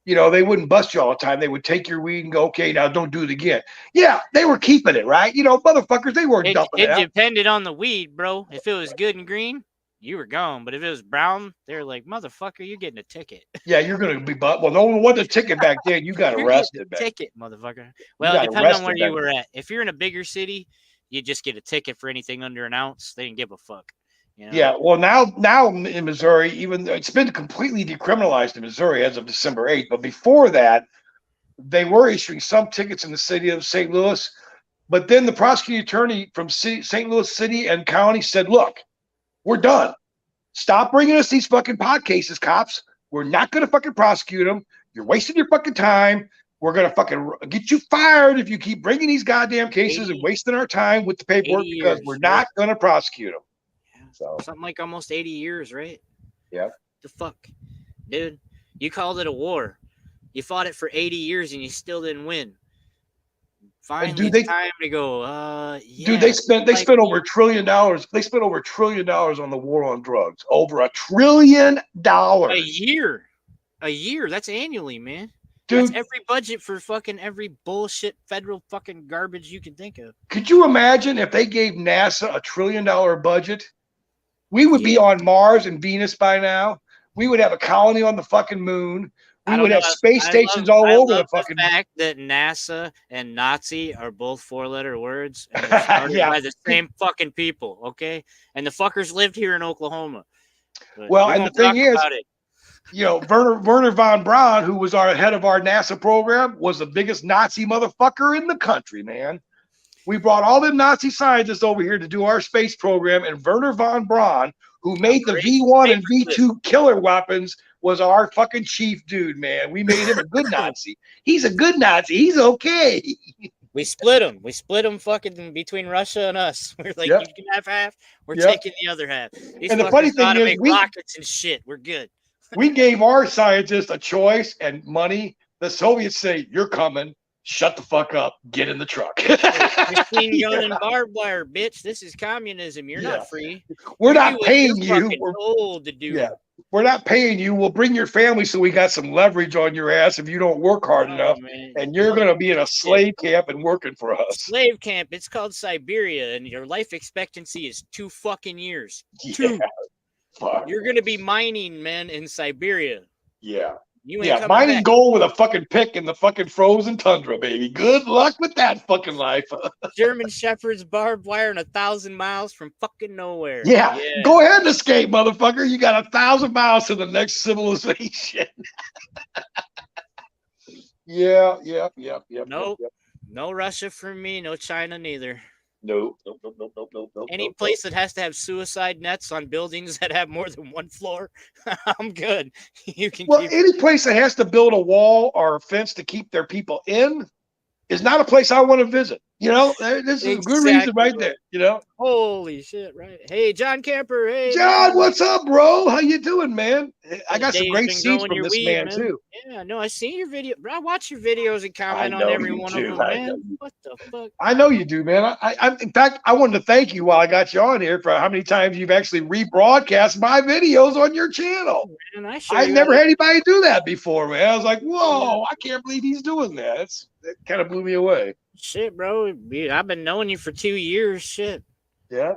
They wouldn't bust you all the time. They would take your weed and go, okay, now don't do it again. Yeah, they were keeping it, right? Motherfuckers, they weren't dumping it. It depended on the weed, bro. If it was good and green, you were gone. But if it was brown, they were like, motherfucker, you're getting a ticket. Yeah, you're going to be, well, no one wanted a ticket back then. You got arrested. Ticket, motherfucker. Well, it depends on where you were at. If you're in a bigger city, you just get a ticket for anything under an ounce. They didn't give a fuck. Yeah, well, now in Missouri, even though it's been completely decriminalized in Missouri as of December 8th, but before that, they were issuing some tickets in the city of St. Louis. But then the prosecuting attorney from St. Louis City and County said, look, we're done. Stop bringing us these fucking pot cases, cops. We're not going to fucking prosecute them. You're wasting your fucking time. We're going to fucking get you fired if you keep bringing these goddamn cases and wasting our time with the paperwork because we're not going to prosecute them. So something like almost 80 years, right? Yeah. The fuck, dude, you called it a war. You fought it for 80 years and you still didn't win. Finally, it's time to go. Yeah. Dude, they spent over $1 trillion. They spent over $1 trillion on the war on drugs. Over $1 trillion a year. That's annually, man. Dude, that's every budget for fucking every bullshit federal fucking garbage you can think of. Could you imagine if they gave NASA $1 trillion budget? We would be on Mars and Venus by now. We would have a colony on the fucking moon. We would have space stations all over the fucking. The fact that NASA and Nazi are both 4-letter words and they're started by the same fucking people, okay? And the fuckers lived here in Oklahoma. Well, and the thing is, Werner von Braun, who was our head of our NASA program, was the biggest Nazi motherfucker in the country, man. We brought all the Nazi scientists over here to do our space program, and Werner von Braun, who made the V1 and V2 killer weapons, was our fucking chief dude, man. We made him a good Nazi. He's a good Nazi. He's okay. We split him. Fucking between Russia and us. We're like, you can have half. We're taking the other half. And the funny thing is, rockets and shit. We're good. We gave our scientists a choice and money. The Soviets say, you're coming. Shut the fuck up. Get in the truck. Machine gun and barbed wire, bitch. This is communism. You're not free. We're not paying you. We're told to do. We're not paying you. We'll bring your family so we got some leverage on your ass if you don't work hard enough. Man. And you're going to be in a slave camp and working for us. Slave camp. It's called Siberia, and your life expectancy is 2 fucking years. Yeah. 2. Fuck. You're going to be mining, man, in Siberia. Yeah. Mining gold with a fucking pick in the fucking frozen tundra, baby. Good luck with that fucking life. German Shepherds, barbed wire, and 1,000 miles from fucking nowhere. Yeah. Go ahead and escape, motherfucker. You got 1,000 miles to the next civilization. Yep. Nope. No Russia for me. No China neither. Nope. Any place that has to have suicide nets on buildings that have more than 1 floor, I'm good. You can. Well, any place that has to build a wall or a fence to keep their people in is not a place I want to visit. This is a good reason right there. Holy shit, right? Hey, John Camper. Hey, John, man. What's up, bro? How you doing, man? I got some great seeds from this man too. Yeah, no, I seen your video, bro. I watch your videos and comment on every one of them, man. What the fuck? I know you do, man. I in fact, I wanted to thank you while I got you on here for how many times you've actually rebroadcast my videos on your channel. Man, I never had anybody do that before, man. I was like, whoa, I can't believe he's doing that. That kind of blew me away. Shit, bro. I've been knowing you for 2 years. Shit. Yeah.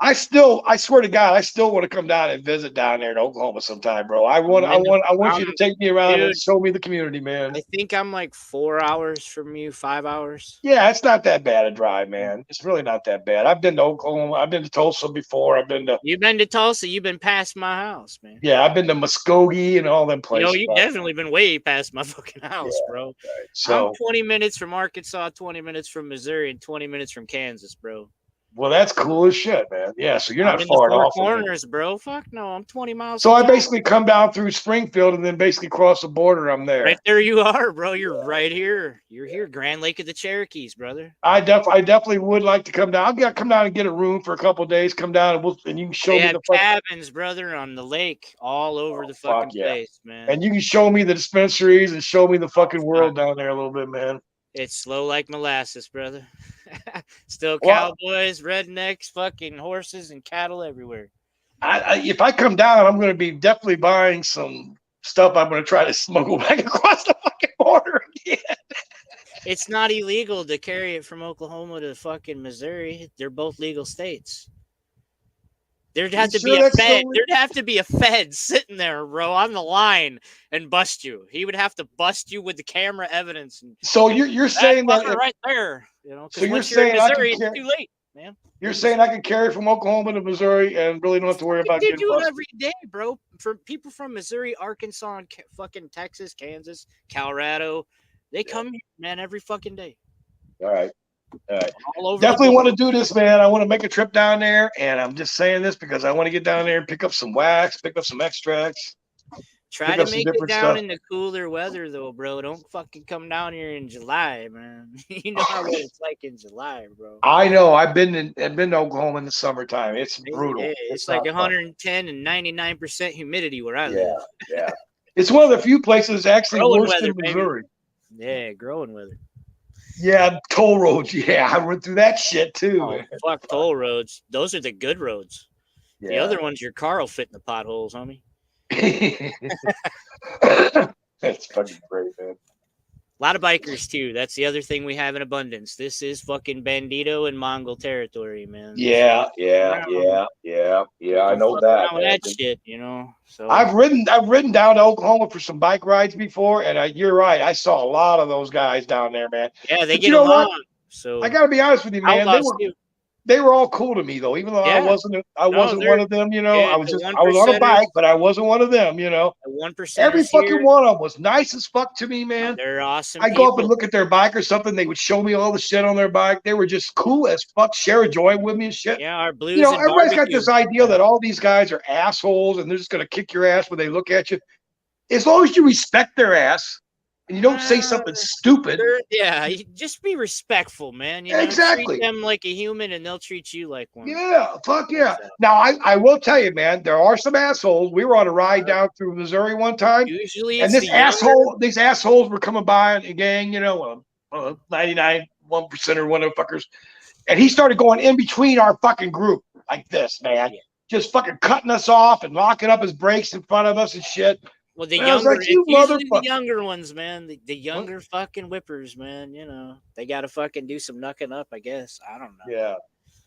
I swear to God, I still want to come down and visit down there in Oklahoma sometime, bro. I want you to take me around and show me the community, man. I think I'm like 4 hours from you, 5 hours. Yeah, it's not that bad a drive, man. It's really not that bad. I've been to Oklahoma. I've been to Tulsa before. You've been to Tulsa. You've been past my house, man. Yeah, I've been to Muskogee and all them places. You've definitely been way past my fucking house, bro. Right. So I'm 20 minutes from Arkansas, 20 minutes from Missouri, and 20 minutes from Kansas, bro. Well, that's cool as shit, man. Yeah, so you're I'm not in the far Four off from me. Corners, bro. Fuck no, I'm 20 miles So from I Joplin. basically come down through Springfield and then basically cross the border. I'm Right there. there you are, bro. You're right here. You're here, Grand Lake of the Cherokees, brother. I definitely would like to come down. I've got to come down and get a room for a couple of days. Come down and you can show They me have the fuck. cabins, brother, on the lake all over the Fuck fucking yeah. place, man. And you can show me the dispensaries and show me the fucking Fuck. world down there a little bit, man. It's slow like molasses, brother. Still Well, cowboys, rednecks, fucking horses, and cattle everywhere. if I come down, I'm going to be definitely buying some stuff. I'm going to try to smuggle back across the fucking border again. It's not illegal to carry it from Oklahoma to fucking Missouri. They're both legal states. There'd have to be a fed. There'd have to be a fed sitting there, bro, on the line and bust you. He would have to bust you with the camera evidence. And, so you're saying that right there, you know? So you're saying Missouri, it's too late, man. You're saying I can carry from Oklahoma to Missouri and really don't have to worry about getting busted? Every day, bro. For people from Missouri, Arkansas, and fucking Texas, Kansas, Colorado, they come here, man, every fucking day. All right. All over. Definitely want to do this, man. I want to make a trip down there, and I'm just saying this because I want to get down there and pick up some wax, pick up some extracts. Try to make it down in the cooler weather, though, bro. Don't fucking come down here in July, man. You know what it's like in July, bro. I know. I've been to Oklahoma in the summertime. It's brutal. It's like 110 and 99% humidity where I live. Yeah. It's one of the few places actually worse than Missouri. Yeah, growing weather. Yeah, toll roads. Yeah, I went through that shit too. Oh, fuck toll roads. Those are the good roads. Yeah. The other ones, your car will fit in the potholes, homie. That's fucking great, man. A lot of bikers too. That's the other thing we have in abundance. This is fucking Bandito and Mongol territory, man. Yeah. I know that. That shit, you know. So I've ridden down to Oklahoma for some bike rides before, and you're right. I saw a lot of those guys down there, man. Yeah, they get along. What? So I got to be honest with you, man. They were all cool to me though, even though I wasn't one of them, you know. I was on a bike, but I wasn't one of them, you know. 1%. Every fucking one of them was nice as fuck to me, man. They're awesome. I go up and look at their bike or something. They would show me all the shit on their bike. They were just cool as fuck, share a joy with me and shit. Yeah, our blues. You know, everybody's got this idea that all these guys are assholes and they're just gonna kick your ass when they look at you. As long as you respect their ass. And you don't say something stupid. Yeah, just be respectful, man. You know, exactly. Treat them like a human, and they'll treat you like one. Yeah, fuck yeah. Now, I will tell you, man, there are some assholes. We were on a ride down through Missouri one time. Usually, and these assholes were coming by in a gang, you know, 99, 1% or motherfuckers. And he started going in between our fucking group like this, man. Yeah. Just fucking cutting us off and locking up his brakes in front of us and shit. Well, the younger ones, man, the younger fucking whippers, man, you know, they got to fucking do some knucking up, I guess. I don't know. Yeah.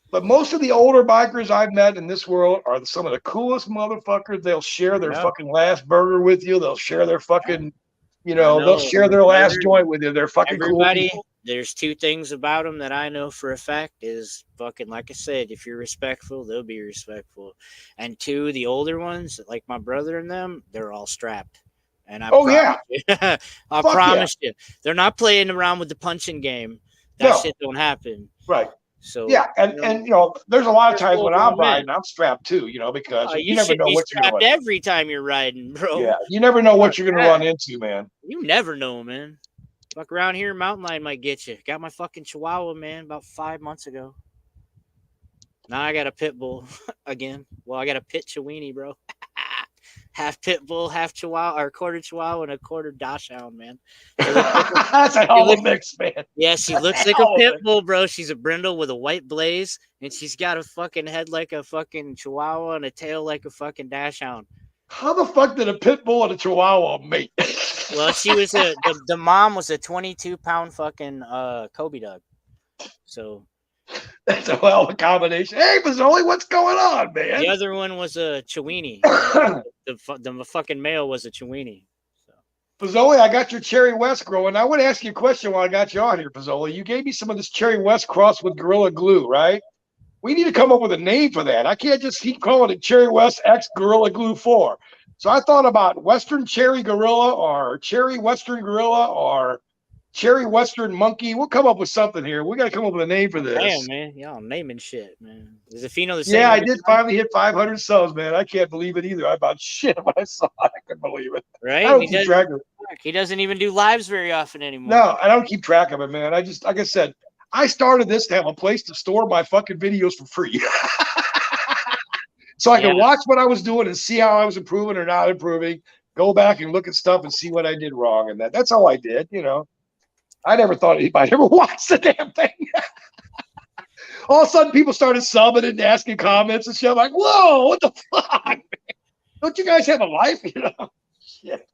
But most of the older bikers I've met in this world are some of the coolest motherfuckers. They'll share their fucking last burger with you. They'll share their fucking, you know, they'll share their last joint with you. They're fucking everybody, cool. There's two things about them that I know for a fact is fucking, like I said, if you're respectful, they'll be respectful. And two, the older ones, like my brother and them, they're all strapped. And I promise you, they're not playing around with the punching game. That shit don't happen. Right. So yeah, and you know, there's a lot of times when I'm riding, I'm strapped too, you know, because you never know what you're doing. Every time you're riding, bro. Yeah, you never know what you're gonna run into, man. You never know, man. Fuck around here, mountain lion might get you. Got my fucking Chihuahua, man, about 5 months ago. Now I got a pit bull again. Well, I got a pit Chiweenie, bro. Half pit bull, half Chihuahua, or quarter Chihuahua and a quarter Dachshund, man. That's a hell of a mix, man. Yeah, she looks like a pit bull, bro. She's a brindle with a white blaze, and she's got a fucking head like a fucking Chihuahua and a tail like a fucking Dachshund. How the fuck did a pit bull and a Chihuahua mate? Well, she was the mom was a 22-pound fucking Kobe dog. So that's a hell of a combination. Hey, Mazzoli, what's going on, man? The other one was a Chiweenie. the fucking male was a Chiweenie. So. Pizzoli, I got your Cherry West growing. I want to ask you a question while I got you on here, Pizzoli. You gave me some of this Cherry West crossed with Gorilla Glue, right? We need to come up with a name for that. I can't just keep calling it Cherry West X Gorilla Glue 4. So I thought about Western Cherry Gorilla or Cherry Western Gorilla or Cherry Western Monkey. We'll come up with something here. We got to come up with a name for this. Damn, man. Y'all naming shit, man. Is Afino the same? Yeah, I did finally hit 500 subs, man. I can't believe it either. I about shit when I saw it. I couldn't believe it. Right? I don't keep track of it. He doesn't even do lives very often anymore. No, I don't keep track of it, man. I just, like I said, I started this to have a place to store my fucking videos for free. So I can watch what I was doing and see how I was improving or not improving. Go back and look at stuff and see what I did wrong. And that's all I did, you know. I never thought anybody ever watched the damn thing. All of a sudden, people started subbing and asking comments and shit. I'm like, whoa, what the fuck, man? Don't you guys have a life, you know? Shit.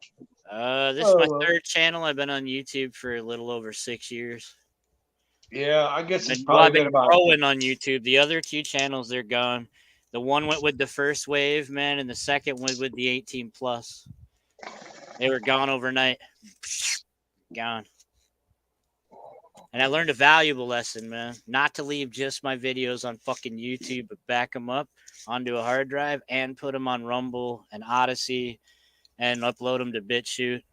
This is my third channel. I've been on YouTube for a little over 6 years. Yeah, I guess it's probably been about growing on YouTube. The other two channels, they're gone. The one went with the first wave, man, and the second went with the 18 plus. They were gone overnight. Gone. And I learned a valuable lesson, man. Not to leave just my videos on fucking YouTube, but back them up onto a hard drive and put them on Rumble and Odyssey and upload them to BitChute.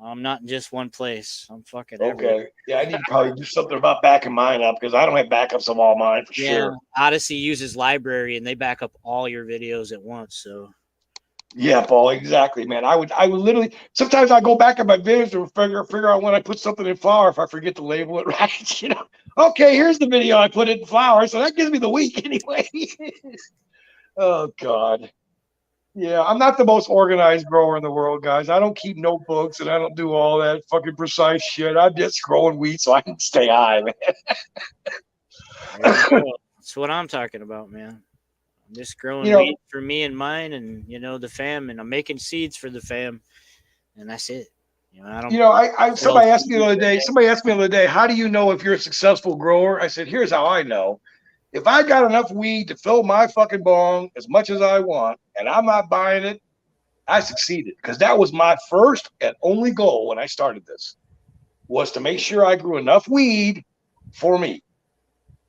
I'm not in just one place. I'm fucking everywhere. Yeah, I need to probably do something about backing mine up because I don't have backups of all mine for sure. Odyssey uses library and they back up all your videos at once. So yeah, Paul, exactly, man. I would literally sometimes I go back at my videos to figure out when I put something in flower if I forget to label it right. You know, okay, here's the video I put in flower, so that gives me the week anyway. Oh God. Yeah, I'm not the most organized grower in the world, guys. I don't keep notebooks and I don't do all that fucking precise shit. I'm just growing weed so I can stay high, man. That's what I'm talking about, man. I'm just growing weed for me and mine and, you know, the fam, and I'm making seeds for the fam, and that's it. You know, somebody asked me the other day, how do you know if you're a successful grower? I said, here's how I know. If I got enough weed to fill my fucking bong as much as I want, and I'm not buying it, I succeeded. Because that was my first and only goal when I started this, was to make sure I grew enough weed for me.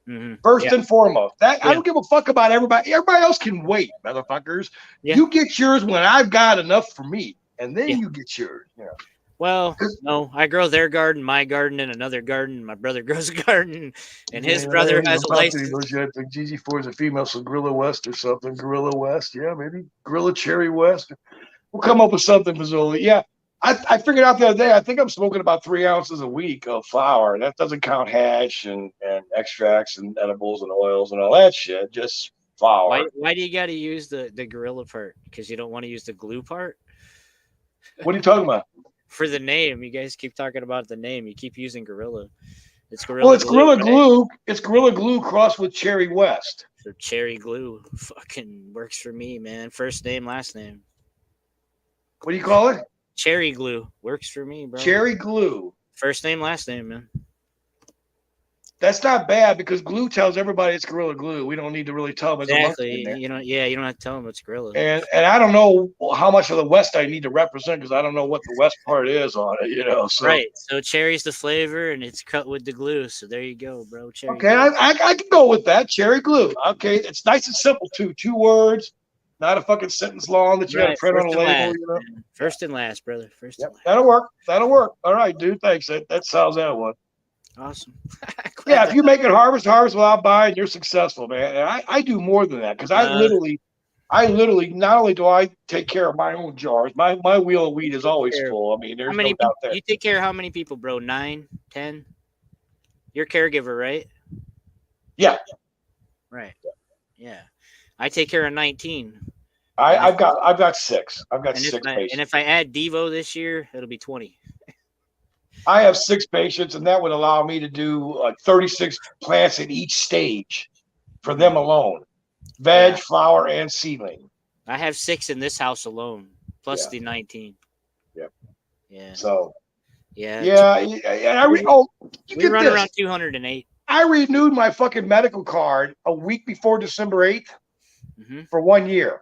Mm-hmm. First and foremost. I don't give a fuck about everybody. Everybody else can wait, motherfuckers. Yeah. You get yours when I've got enough for me, and then you get yours. You know? Well, no, I grow their garden, my garden, and another garden. My brother grows a garden, and his brother has a license. GG4 is a female, so Gorilla West or something. Gorilla West, yeah, maybe Gorilla Cherry West. We'll come up with something, Fazoli. Yeah, I figured out the other day. I think I'm smoking about 3 ounces a week of flower. That doesn't count hash and extracts and edibles and oils and all that shit. Just flower. Why do you got to use the gorilla part? Because you don't want to use the glue part? What are you talking about? For the name, you guys keep talking about the name. You keep using Gorilla. It's Gorilla. Well, it's Gorilla Glue. Right? It's Gorilla Glue crossed with Cherry West. So Cherry Glue fucking works for me, man. First name, last name. What do you call it? Cherry Glue works for me, bro. Cherry Glue. First name, last name, man. That's not bad because Glue tells everybody it's Gorilla Glue. We don't need to really tell them. Exactly. You know, you don't have to tell them it's Gorilla. And I don't know how much of the West I need to represent because I don't know what the West part is on it. You know, so right. So cherry's the flavor and it's cut with the glue. So there you go, bro. Cherry. Okay, I can go with that. Cherry Glue. Okay, it's nice and simple too. 2 words, not a fucking sentence long that you got to print on a label. Last, you know, first and last, brother. First and last. That'll work. That'll work. All right, dude. Thanks. That solves that one. Awesome. Yeah, if you make it harvest without buying, you're successful, man. And I do more than that because I literally not only do I take care of my own jars, my wheel of weed is always full. I mean, there's no doubt there. You take care of how many people, bro? 9, 10? You're a caregiver, right? Yeah. Right. Yeah. I take care of 19. I've got 6. I've got 6 patients. And if I add Devo this year, it'll be 20. I have 6 patients, and that would allow me to do 36 plants in each stage for them alone. Veg, flower, and seedling. I have 6 in this house alone, plus the 19. Yep. Yeah. So. Yeah. Yeah. We run around 208. I renewed my fucking medical card a week before December 8th for 1 year.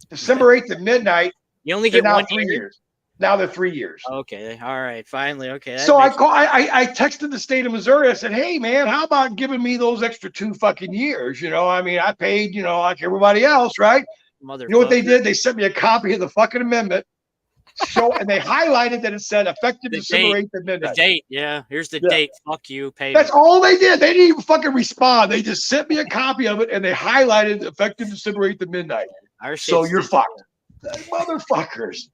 December 8th at midnight. You only get 1 year? Now they're 3 years. Okay. All right. Finally. Okay. So I texted the state of Missouri. I said, hey, man, how about giving me those extra 2 fucking years? You know, I mean, I paid, you know, like everybody else, right? You know what they did? They sent me a copy of the fucking amendment. and they highlighted that it said effective December 8th at midnight. The date, yeah. Here's the date. Fuck you, pay That's me. all they did. They didn't even fucking respond. They just sent me a copy of it, and they highlighted effective December 8th at midnight. So you're fucked. Motherfuckers.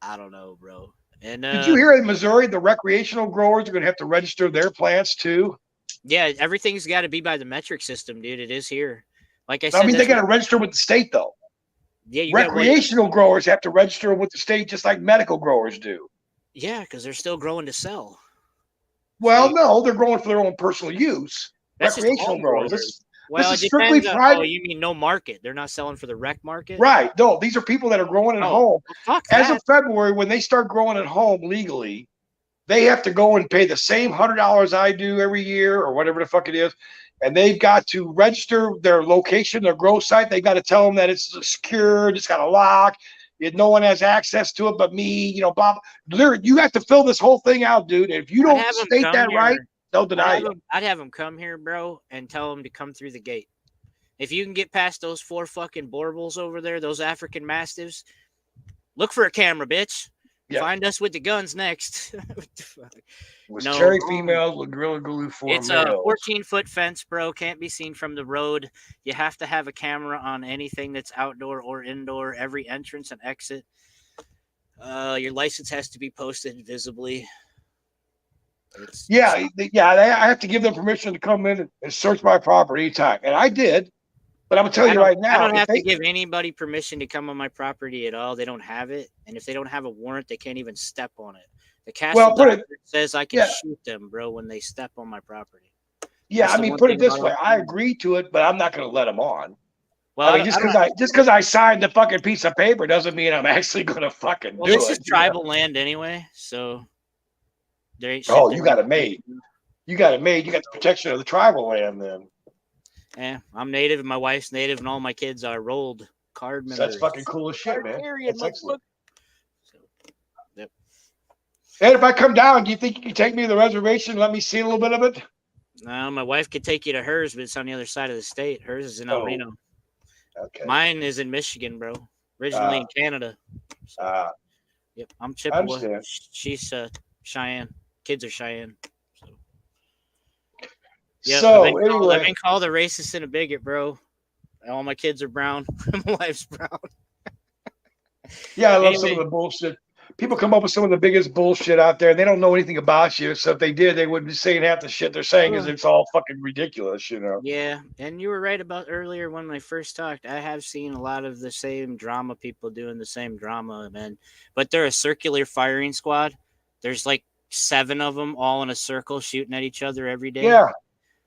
I don't know, bro. And did you hear in Missouri the recreational growers are going to have to register their plants too? Yeah, everything's got to be by the metric system, dude. It is here. Like I said, I mean, they got to register with the state though. Yeah, recreational growers have to register with the state just like medical growers do. Yeah, because they're still growing to sell. Well, no, they're growing for their own personal use. That's recreational growers. This is strictly private. Oh, you mean no market? They're not selling for the rec market? Right. No, these are people that are growing at home. Well, as of February, when they start growing at home legally, they have to go and pay the same $100 I do every year or whatever the fuck it is. And they've got to register their location, their grow site. They got to tell them that it's secured, it's got a lock, no one has access to it but me. You know, Bob. You have to fill this whole thing out, dude. And if you don't state that right, they'll deny you. I'd have them come here, bro, and tell them to come through the gate. If you can get past those 4 fucking Borbals over there, those African Mastiffs, look for a camera, bitch. Yeah. Find us with the guns next. What the fuck? Cherry females with Gorilla Glue 4 It's males. A 14-foot fence, bro. Can't be seen from the road. You have to have a camera on anything that's outdoor or indoor, every entrance and exit. Your license has to be posted visibly. I have to give them permission to come in and search my property anytime. And I did. But I'm going to tell you right now. I don't have to give anybody permission to come on my property at all. They don't have it. And if they don't have a warrant, they can't even step on it. The castle doctor says I can shoot them, bro, when they step on my property. Yeah, I mean, put it this way. I agree to it, but I'm not going to let them on. Well, I mean, just because I signed the fucking piece of paper doesn't mean I'm actually going to fucking do it. This is tribal land anyway, so there ain't shit. Oh, you got it made. You got it made. You got the protection of the tribal land then. Yeah, I'm native, and my wife's native, and all my kids are rolled card members. That's fucking cool as shit, man. That's excellent. So, yep. And if I come down, do you think you can take me to the reservation and let me see a little bit of it? No, my wife could take you to hers, but it's on the other side of the state. Hers is in El Reno. Okay. Mine is in Michigan, bro. Originally in Canada. So, yep, I'm Chippewa. She's Cheyenne. Kids are Cheyenne. Yeah, I've been called a racist and a bigot, bro. All my kids are brown. My wife's brown. Yeah, I love some of the bullshit. People come up with some of the biggest bullshit out there, and they don't know anything about you. So if they did, they wouldn't be saying half the shit they're saying because it's all fucking ridiculous, you know? Yeah, and you were right about earlier when I first talked. I have seen a lot of the same drama people doing the same drama, man. But they're a circular firing squad. There's like 7 of them all in a circle shooting at each other every day. Yeah.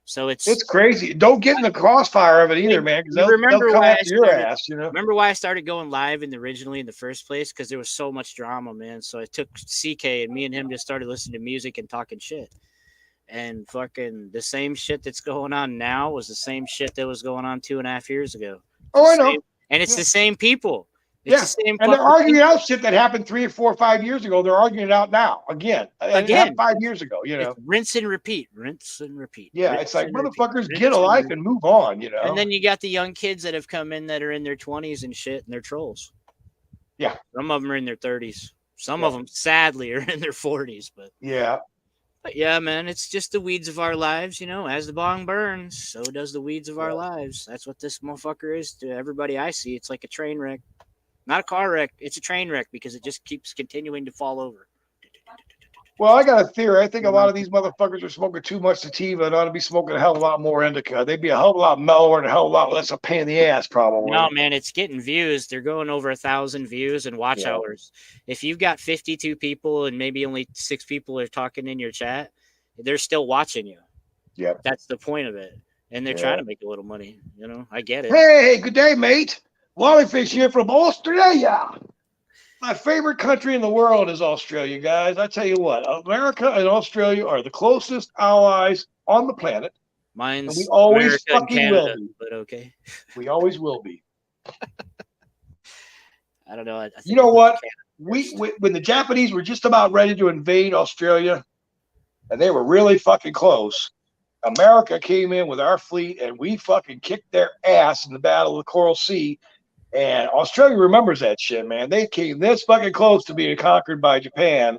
So it's crazy. Don't get in the crossfire of it either, man. Because they'll come after your ass, you know. Remember why I started going live originally in the first place? Because there was so much drama, man. So I took CK and me and him just started listening to music and talking shit. And fucking the same shit that's going on now was the same shit that was going on 2.5 years ago. I know. And it's the same people. It's the same and they're arguing out shit that happened 3 or 4 or 5 years ago. They're arguing it out now again. 5 years ago, you know. Rinse and repeat. Yeah, it's like motherfuckers get a life and move on, you know. And then you got the young kids that have come in that are in their 20s and shit, and they're trolls. Yeah, some of them are in their 30s. Some of them, sadly, are in their 40s. But yeah, man, it's just the weeds of our lives, you know. As the bong burns, so does the weeds of our lives. That's what this motherfucker is to everybody I see. It's like a train wreck. Not a car wreck. It's a train wreck because it just keeps continuing to fall over. Well, I got a theory. I think a lot of these motherfuckers are smoking too much sativa and ought to be smoking a hell of a lot more indica. They'd be a hell of a lot mellower and a hell of a lot less a pain in the ass, probably. No, man, it's getting views. They're going over 1,000 views and watch hours. If you've got 52 people and maybe only 6 people are talking in your chat, they're still watching you. Yeah, that's the point of it. And they're trying to make a little money. You know, I get it. Hey, good day, mate. Wallyfish here from Australia. My favorite country in the world is Australia, guys. I tell you what, America and Australia are the closest allies on the planet. Mine's we always America fucking and Canada, will be. But okay. We always will be. I don't know. I you know what? We when the Japanese were just about ready to invade Australia, and they were really fucking close, America came in with our fleet, and we fucking kicked their ass in the Battle of the Coral Sea. And Australia remembers that shit, man. They came this fucking close to being conquered by Japan.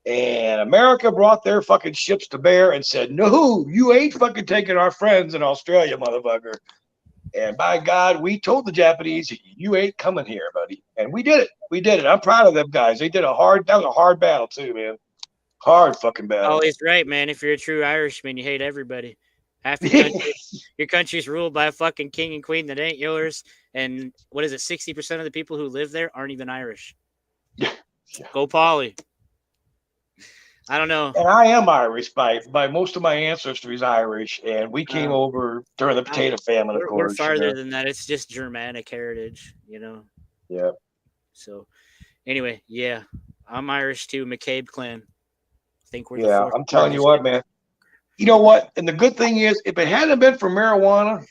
And America brought their fucking ships to bear and said, no, you ain't fucking taking our friends in Australia, motherfucker. And by God, we told the Japanese, you ain't coming here, buddy. And we did it. We did it. I'm proud of them guys. That was a hard battle too, man. Hard fucking battle. Always right, man. If you're a true Irishman, you hate everybody. Half your country's ruled by a fucking king and queen that ain't yours. And what is it? 60% of the people who live there aren't even Irish. Yeah. Go Polly. I don't know. And I am Irish by most of my ancestry is Irish, and we came over during the potato famine, of course. We're farther than that. It's just Germanic heritage, you know. Yeah. So, anyway, yeah, I'm Irish too. McCabe clan. I think we're. Yeah, I'm telling you what, man. You know what? And the good thing is, if it hadn't been for marijuana,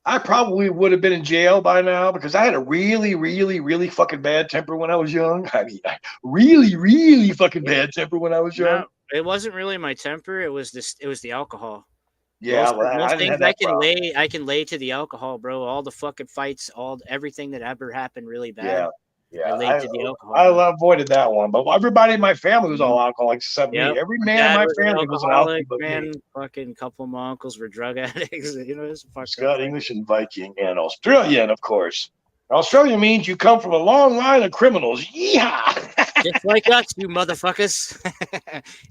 I probably would have been in jail by now because I had a really, really, really fucking bad temper when I was young. I mean, really, really fucking bad temper when I was young. No, it wasn't really my temper. It was this. It was the alcohol. Yeah, most things I can lay to the alcohol, bro. All the fucking fights, everything that ever happened really bad. Yeah, I laid to the alcohol. I avoided that one, but everybody in my family was all alcoholics except me. Every man in my family was an alcoholic, but me. Fucking couple of my uncles were drug addicts. You know, it's Scott, English, and Viking, and Australian, of course. Australia means you come from a long line of criminals. Yeehaw! Just like us, you motherfuckers.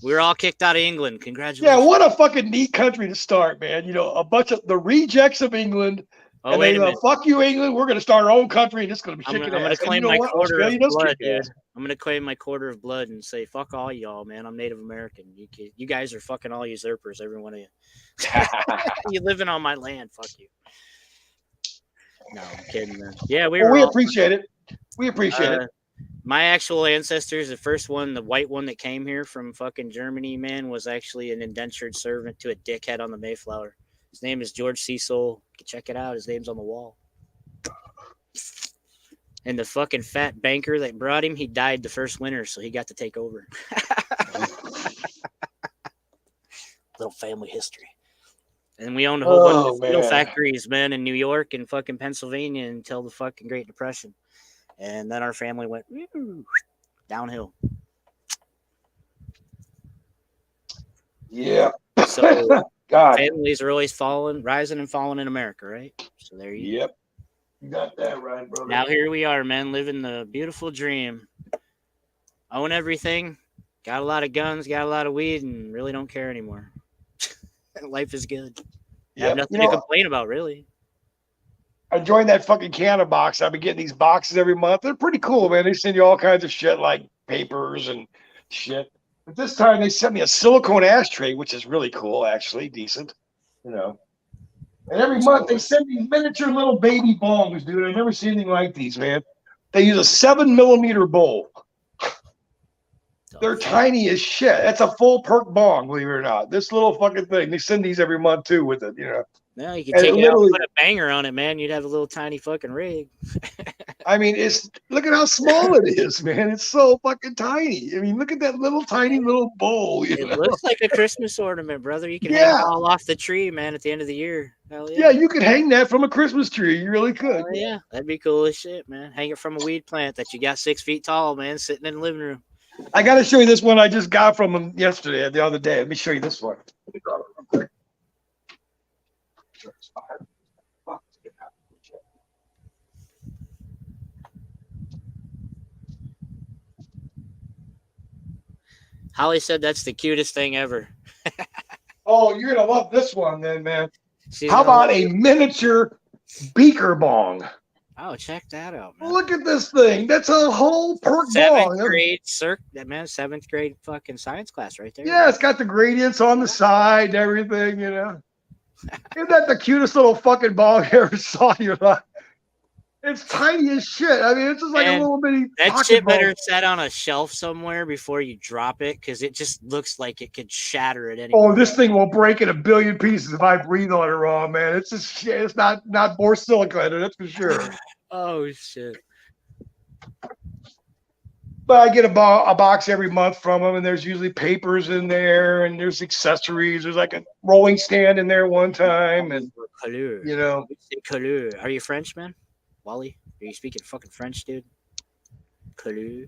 We're all kicked out of England. Congratulations. Yeah, what a fucking neat country to start, man. You know, a bunch of the rejects of England. Oh, and wait they a minute. Fuck you, England. We're going to start our own country, and it's going to be kicking ass. I'm going to claim my quarter of blood, dude. I'm going to claim my quarter of blood and say, fuck all y'all, man. I'm Native American. You guys are fucking all usurpers, every one of you. You're living on my land. Fuck you. No, I'm kidding, man. Yeah, we appreciate it. We appreciate it. My actual ancestors, the first one, the white one that came here from fucking Germany, man, was actually an indentured servant to a dickhead on the Mayflower. His name is George Cecil. You can check it out. His name's on the wall. And the fucking fat banker that brought him, he died the first winter, so he got to take over. Little family history. And we owned a whole bunch of steel factories, man, in New York and fucking Pennsylvania until the fucking Great Depression. And then our family went downhill. Yeah. So God. Families are always rising and falling in America, right? So there you go. You got that right, brother. Now here we are, man, living the beautiful dream. Own everything, got a lot of guns, got a lot of weed, and really don't care anymore. Life is good. Yeah, have nothing to complain about, really. I joined that fucking Canada box. I've been getting these boxes every month. They're pretty cool, man. They send you all kinds of shit like papers and shit. But this time they sent me a silicone ashtray, which is really cool, actually, decent, you know. And every month they send these miniature little baby bongs, dude. I've never seen anything like these, man. They use a 7mm bowl. They're tiny as shit. That's a full perk bong, believe it or not. This little fucking thing. They send these every month too with it, you know. No, you can take it out and put a banger on it, man. You'd have a little tiny fucking rig. I mean, look at how small it is, man. It's so fucking tiny. I mean, look at that little tiny little bowl. It looks like a Christmas ornament, brother. You can hang it all off the tree, man, at the end of the year. Hell yeah. Yeah, you could hang that from a Christmas tree. You really could. Yeah, that'd be cool as shit, man. Hang it from a weed plant that you got 6 feet tall, man, sitting in the living room. I got to show you this one I just got from him yesterday, the other day. Let me show you this one. Holly said that's the cutest thing ever. Oh, you're going to love this one then, man. How about a miniature beaker bong? Oh, check that out, man. Look at this thing. That's a whole perk bong. 7th grade fucking science class right there. Yeah, it's got the gradients on the side and everything, you know. Isn't that the cutest little fucking bong you ever saw in your life? It's tiny as shit. I mean, it's just like a little bitty. That shit better set on a shelf somewhere before you drop it, because it just looks like it could shatter at any moment. Oh, this thing will break in a billion pieces if I breathe on it wrong, man. It's just shit. It's not borosilicate, that's for sure. Oh shit. But I get a box every month from them, and there's usually papers in there, and there's accessories. There's like a rolling stand in there one time, and you know. Are you French, man? Wally, are you speaking fucking French, dude? Color.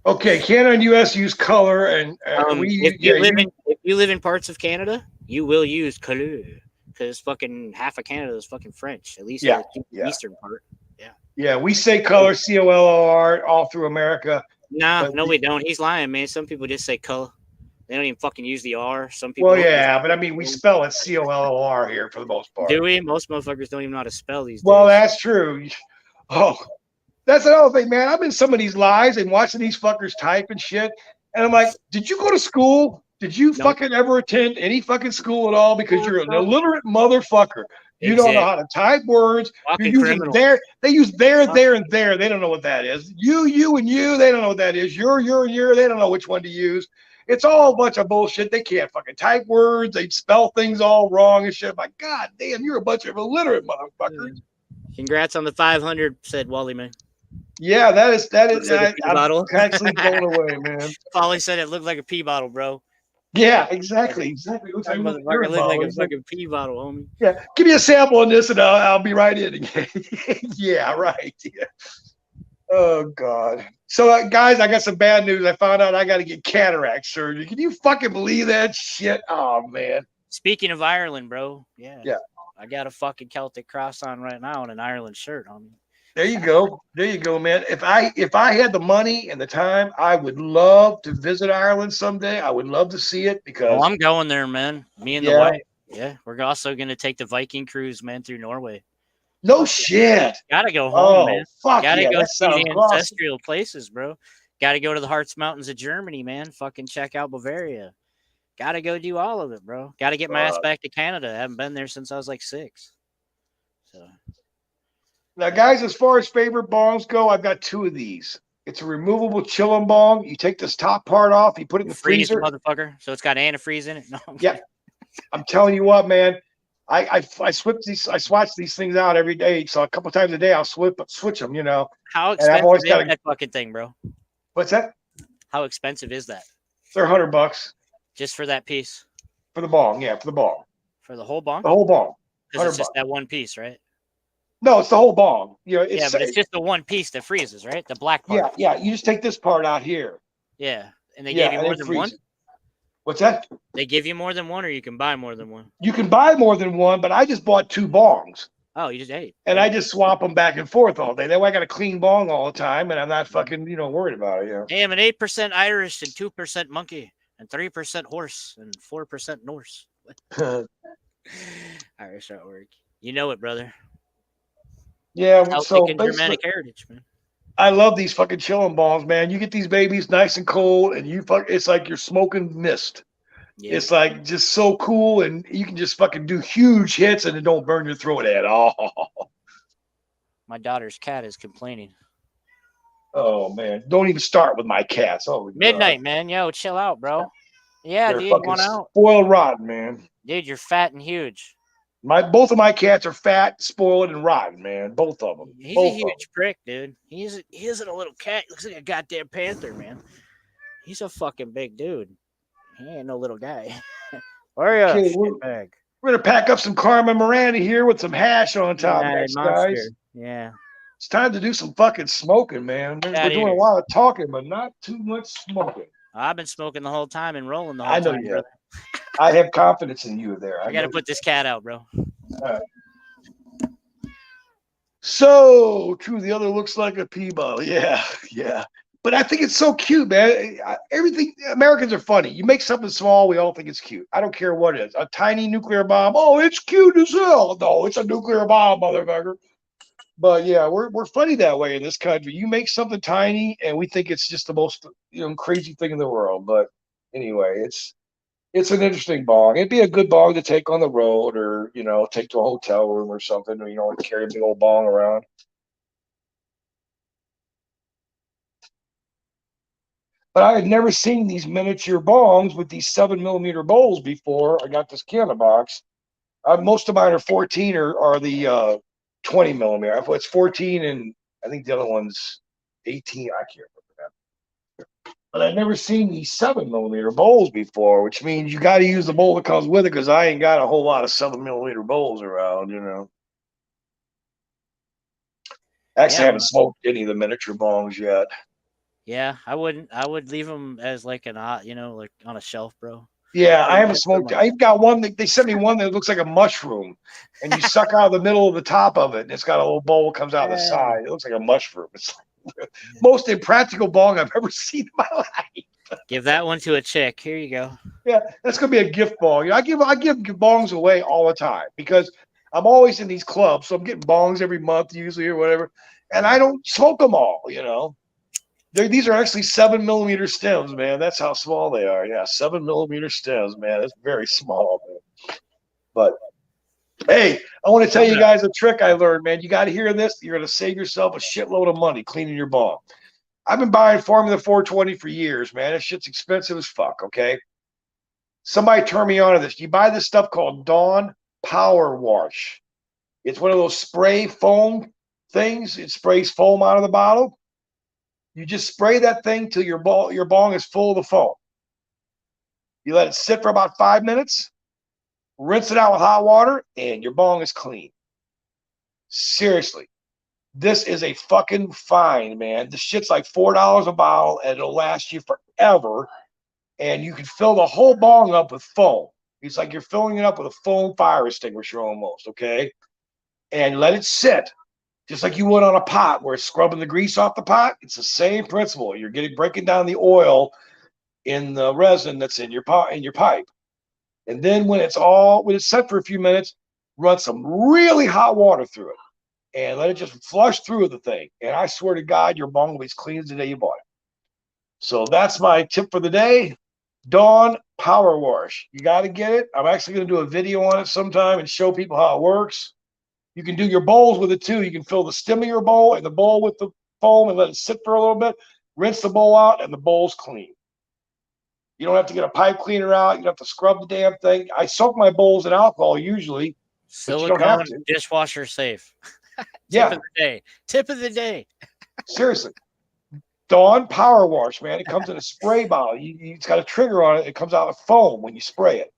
Okay, Canada and U.S. use color, and If you live in parts of Canada, you will use color because fucking half of Canada is fucking French. At least the eastern part. Yeah. Yeah, we say color, COLOR, all through America. Nah, no, we don't. He's lying, man. Some people just say color. They don't even fucking use the R. Some people. Well, yeah, but I mean, we spell it COLOR here for the most part. Do we? Most motherfuckers don't even know how to spell these days. Well, that's true. Oh, that's another thing, man. I'm in some of these lives and watching these fuckers type and shit, and I'm like, did you go to school? Did you fucking ever attend any fucking school at all? Because you're an illiterate motherfucker. You don't know how to type words. Fucking You're using there. They use there, and there. They don't know what that is. You, and you. They don't know what that is. You're. They don't know which one to use. It's all a bunch of bullshit. They can't fucking type words. They spell things all wrong and shit. My God damn, you're a bunch of illiterate motherfuckers. Congrats on the 500, said Wally, man. Yeah, that is. I'm actually blown away, man. Polly said it looked like a pee bottle, bro. Yeah, exactly. Looks like motherfucker looked like a fucking pee bottle, homie. Yeah, give me a sample on this, and I'll be right in again. Yeah, right. Yeah. Oh God. So, guys, I got some bad news. I found out I got to get cataract surgery. Can you fucking believe that shit? Oh man. Speaking of Ireland, bro. Yeah. I got a fucking Celtic cross on right now and an Ireland shirt, homie. There you go, man. If I had the money and the time, I would love to visit Ireland someday. I would love to see it because I'm going there, man. Me and the wife. Yeah, we're also gonna take the Viking cruise, man, through Norway. No shit. Gotta go home, man. Fuck Gotta yeah, go see the ancestral awesome. places, bro. Gotta go to the Harz Mountains of Germany, man. Fucking check out Bavaria. Gotta go do all of it, bro. Gotta get my ass back to Canada. I haven't been there since I was like 6. So. Now, guys, as far as favorite bongs go, I've got 2 of these. It's a removable chillum bong. You take this top part off, you put it in the freezer. Motherfucker. So it's got antifreeze in it? No. Yeah. I'm telling you what, man. I swatch these things out every day. So a couple times a day, I'll switch them, you know. How expensive is that fucking thing, bro? What's that? How expensive is that? They're $100. Just for that piece? For the bong, yeah, for the bong. For the whole bong? The whole bong. Because it's just that one piece, right? No, it's the whole bong. You know, but it's just the one piece that freezes, right? The black part. Yeah. You just take this part out here. Yeah, and they gave you more than one? What's that? They give you more than one, or you can buy more than one? You can buy more than one, but I just bought 2 bongs. Oh, you just ate. And I just swap them back and forth all day. That way I got a clean bong all the time, and I'm not fucking, worried about it. Hey, I'm an 8% Irish and 2% monkey and 3% horse and 4% Norse. Irish at work. You know it, brother. Yeah, so Germanic heritage, man. I love these fucking chillum balls, man. You get these babies nice and cold, and it's like you're smoking mist. Yeah. It's like just so cool, and you can just fucking do huge hits, and it don't burn your throat at all. My daughter's cat is complaining. Oh man, don't even start with my cats. Oh, midnight, God. Man. Yo, chill out, bro. Yeah, they're dude, one out. Spoiled rotten, man. Dude, you're fat and huge. Both of my cats are fat, spoiled, and rotten, man. Both of them. He's a huge prick, dude. He isn't a little cat. He looks like a goddamn panther, man. He's a fucking big dude. He ain't no little guy. Where are you? We're gonna pack up some Carmen Miranda here with some hash on top, guys. Yeah. It's time to do some fucking smoking, man. We're doing a lot of talking, but not too much smoking. I've been smoking the whole time and rolling the whole time. I know you have. I have confidence in you there. I got to put this cat out, bro. So true. The other looks like a pee bottle. Yeah. But I think it's so cute, man. Everything, Americans are funny. You make something small, we all think it's cute. I don't care what it is. A tiny nuclear bomb. Oh, it's cute as hell. No, it's a nuclear bomb, motherfucker. But yeah, we're funny that way in this country. You make something tiny, and we think it's just the most crazy thing in the world. But anyway, it's an interesting bong. It'd be a good bong to take on the road, or take to a hotel room or something, or carry a big old bong around. But I had never seen these miniature bongs with these 7mm bowls before I got this can box. Most of mine are 14 or the 20mm. It's 14, and I think the other one's 18. I can't remember that. But I've never seen these 7mm bowls before, which means you got to use the bowl that comes with it, because I ain't got a whole lot of 7mm bowls around, Actually, I haven't smoked any of the miniature bongs yet. Yeah, I wouldn't. I would leave them as like like on a shelf, bro. Yeah, I haven't smoked. I've got one that they sent me one that looks like a mushroom, and you suck out of the middle of the top of it, and it's got a little bowl that comes out the side. It looks like a mushroom. It's like most impractical bong I've ever seen in my life. Give that one to a chick. Here you go. Yeah, that's gonna be a gift bong. You know, I give bongs away all the time because I'm always in these clubs, so I'm getting bongs every month usually or whatever, and I don't smoke them all. You know. These are actually 7mm stems, man. That's how small they are. Yeah, 7mm stems, man. That's very small, man. But hey, I want to tell you guys a trick I learned, man. You got to hear this. You're going to save yourself a shitload of money cleaning your bong. I've been buying Formula 420 for years, man. This shit's expensive as fuck, okay? Somebody turned me on to this. You buy this stuff called Dawn Power Wash. It's one of those spray foam things. It sprays foam out of the bottle. You just spray that thing till your bong is full of the foam. You let it sit for about 5 minutes, rinse it out with hot water, and your bong is clean. Seriously, this is a fucking find, man. This shit's like $4 a bottle, and it'll last you forever. And you can fill the whole bong up with foam. It's like you're filling it up with a foam fire extinguisher almost, okay? And let it sit. Just like you would on a pot where it's scrubbing the grease off the pot, it's the same principle. You're breaking down the oil in the resin that's in your pipe. And then when it's set for a few minutes, run some really hot water through it and let it just flush through the thing. And I swear to God, your bong will be as clean as the day you bought it. So that's my tip for the day. Dawn Power Wash. You got to get it. I'm actually going to do a video on it sometime and show people how it works. You can do your bowls with it too. You can fill the stem of your bowl and the bowl with the foam and let it sit for a little bit. Rinse the bowl out and the bowl's clean. You don't have to get a pipe cleaner out. You don't have to scrub the damn thing. I soak my bowls in alcohol usually. Silicone dishwasher safe. Yeah. Tip of the day. Tip of the day. Seriously. Dawn Power Wash, man. It comes in a spray bottle. It's got a trigger on it. It comes out with foam when you spray it.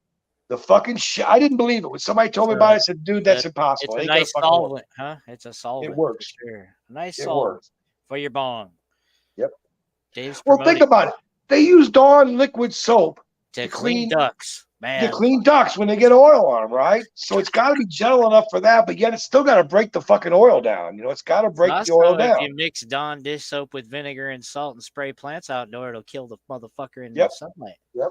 The fucking shit. I didn't believe it. When somebody told me about it, I said, dude, that's impossible. It's a nice solvent, huh? It's a solvent. It works. For sure. A nice solvent for your bong. Yep. Dave's well, think about it. They use Dawn liquid soap to clean ducks, man. To clean ducks when they get oil on them, right? So it's got to be gentle enough for that, but yet it's still got to break the fucking oil down. You know, it's got to break the oil down. If you mix Dawn dish soap with vinegar and salt and spray plants outdoor, it'll kill the motherfucker in the sunlight. Yep.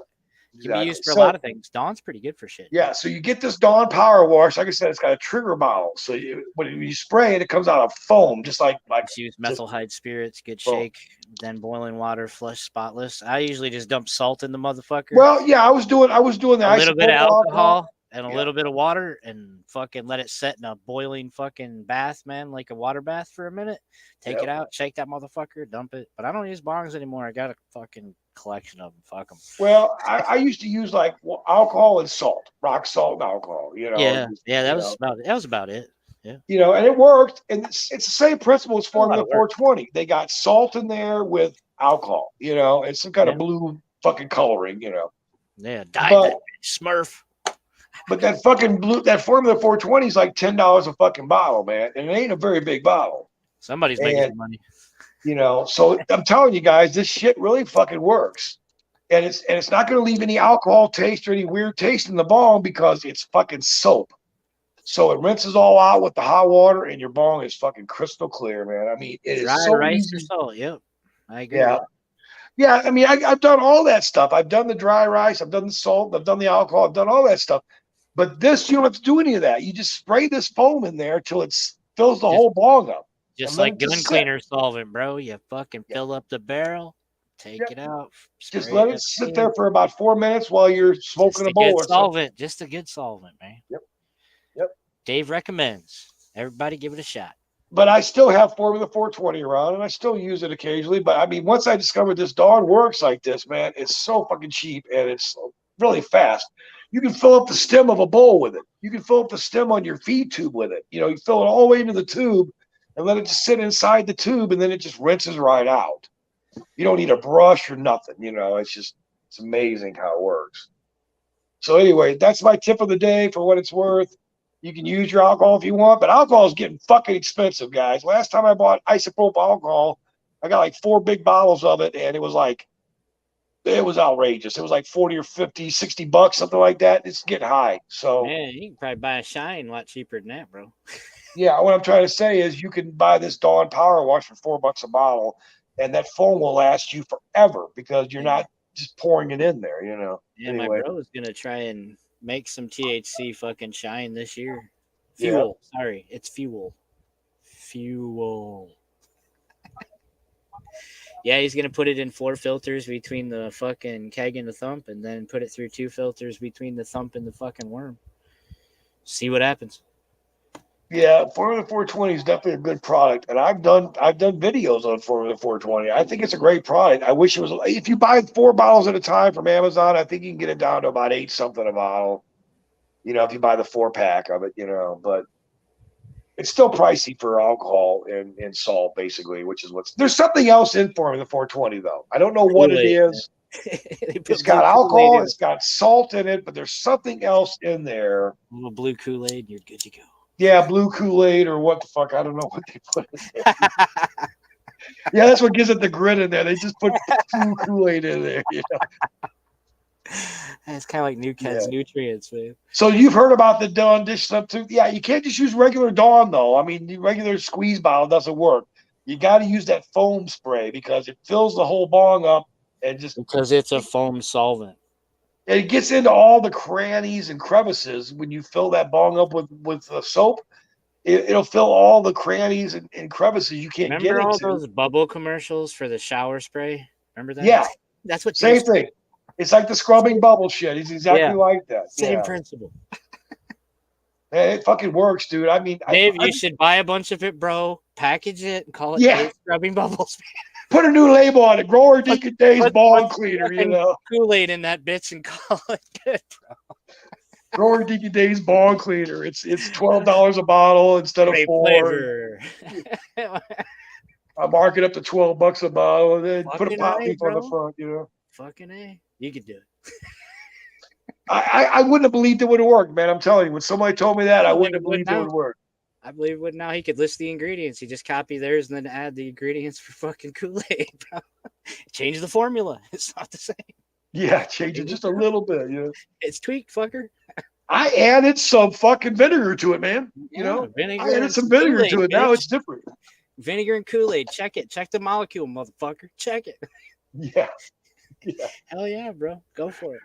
Exactly. Can be used for a lot of things. Dawn's pretty good for shit. Yeah, so you get this Dawn Power Wash. Like I said, it's got a trigger bottle. So when you spray it, it comes out of foam, just like use methyl hyde spirits, good shake, then boiling water, flush spotless. I usually just dump salt in the motherfucker. Well, yeah, I was doing that. A little bit of alcohol and a little bit of water, and fucking let it set in a boiling fucking bath, man, like a water bath for a minute. Take it out, shake that motherfucker, dump it. But I don't use bongs anymore. I got a fucking collection of them. Fuck them. Well, I used to use like alcohol and salt, rock salt and alcohol. You know. Yeah, that was about it. Yeah. You know, and it worked, and it's the same principle as Formula 420. They got salt in there with alcohol. You know, and some kind of blue fucking coloring. You know. Yeah, that Smurf. But that Formula 420 is like $10 a fucking bottle, man, and it ain't a very big bottle. Somebody's making some money. You know, so I'm telling you guys, this shit really fucking works. And it's not going to leave any alcohol taste or any weird taste in the bong because it's fucking soap. So it rinses all out with the hot water and your bong is fucking crystal clear, man. I mean, it is so rice easy. Or salt. Yep. I agree. Yeah. Yeah, I mean, I've done all that stuff. I've done the dry rice. I've done the salt. I've done the alcohol. I've done all that stuff. But this, you don't have to do any of that. You just spray this foam in there till it fills the whole bong up. Just like gun cleaner solvent, bro. You fucking fill up the barrel, take it out. Just let it sit there for about 4 minutes while you're smoking a bowl. Just a good solvent, man. Yep. Dave recommends. Everybody give it a shot. But I still have Formula 420 around, and I still use it occasionally. But I mean, once I discovered this Dawn works like this, man, it's so fucking cheap and it's really fast. You can fill up the stem of a bowl with it. You can fill up the stem on your feed tube with it. You know, you fill it all the way into the tube and let it just sit inside the tube, and then it just rinses right out. You don't need a brush or nothing. You know, it's amazing how it works. So anyway, that's my tip of the day for what it's worth. You can use your alcohol if you want, but alcohol is getting fucking expensive, guys. Last time I bought isopropyl alcohol, I got like 4 big bottles of it, and it was outrageous. It was like 40 or 50, $60, something like that. It's getting high. So man, you can probably buy a Shine a lot cheaper than that, bro. yeah, what I'm trying to say is you can buy this Dawn Power Wash for $4 a bottle, and that foam will last you forever because you're not just pouring it in there, you know. Yeah, anyway. my bro is gonna try and make some THC fucking Shine this year. Fuel. Yeah. Sorry, it's fuel. Fuel. Yeah, he's gonna put it in 4 filters between the fucking keg and the thump, and then put it through 2 filters between the thump and the fucking worm. See what happens. Yeah, Formula 420 is definitely a good product, and I've done videos on Formula 420. I think it's a great product. I wish it was. If you buy 4 bottles at a time from Amazon, I think you can get it down to about 8 something a bottle. You know, if you buy the 4-pack of it, you know, but it's still pricey for alcohol and salt, basically, which is there's something else in Formula 420 though. I don't know what it is. It's got alcohol, it's got salt in it, but there's something else in there. A little blue Kool-Aid, you're good to go. Yeah, blue Kool-Aid or what the fuck? I don't know what they put in there. Yeah, that's what gives it the grit in there. They just put blue Kool-Aid in there. You know? It's kind of like New Kids nutrients, man. So you've heard about the Dawn dish substitute? Yeah, you can't just use regular Dawn though. I mean, the regular squeeze bottle doesn't work. You got to use that foam spray because it fills the whole bong up and just because it's a foam solvent. It gets into all the crannies and crevices when you fill that bong up with soap. It'll fill all the crannies and crevices you can't get into. Remember all those bubble commercials for the shower spray? Remember that? Yeah. That's what same thing. It's like the scrubbing bubble shit. It's exactly like that. Same principle. It fucking works, dude. I mean, Dave, you should buy a bunch of it, bro. Package it and call it Dave Scrubbing Bubbles. Put a new label on it. Grower Deacon Dave's bong cleaner, you know. Kool-Aid in that bitch and call it good, bro. Grower Deacon Dave's bong cleaner. It's $12 a bottle instead of $4. I mark it up to $12 a bottle and then put a pop leaf on the front, you know. Fucking A. You could do it. I wouldn't have believed it would have worked, man. I'm telling you, when somebody told me that, I wouldn't have believed it would work. I believe it would now. He could list the ingredients. He just copy theirs and then add the ingredients for fucking Kool-Aid, bro. Change the formula. It's not the same. Yeah, change it just a little bit, you know. It's tweaked, fucker. I added some fucking vinegar to it, man. You know, I added some vinegar to it. Now it's different. Vinegar and Kool-Aid. Check it. Check the molecule, motherfucker. Check it. Yeah. Hell yeah, bro. Go for it.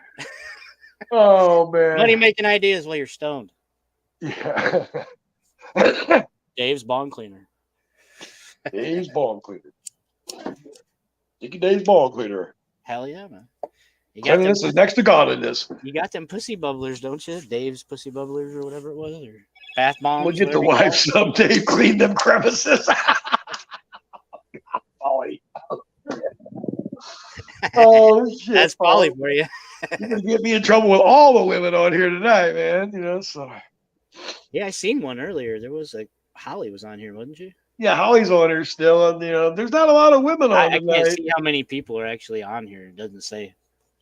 Oh, man. Money making ideas while you're stoned. Yeah. Dave's bong cleaner. Dave's bong cleaner. Dickie Dave's bong cleaner. Hell yeah, man. This is next to godliness. You got them pussy bubblers, don't you? Dave's pussy bubblers or whatever it was, or bath bombs. We'll get the wife some. Dave clean them crevices. Oh shit! That's Polly for you. You're gonna get me in trouble with all the women on here tonight, man. You know, so. Yeah, I seen one earlier. There was Holly was on here, wasn't she? Yeah, Holly's on here still, and you know, there's not a lot of women on. I can't see how many people are actually on here. It doesn't say.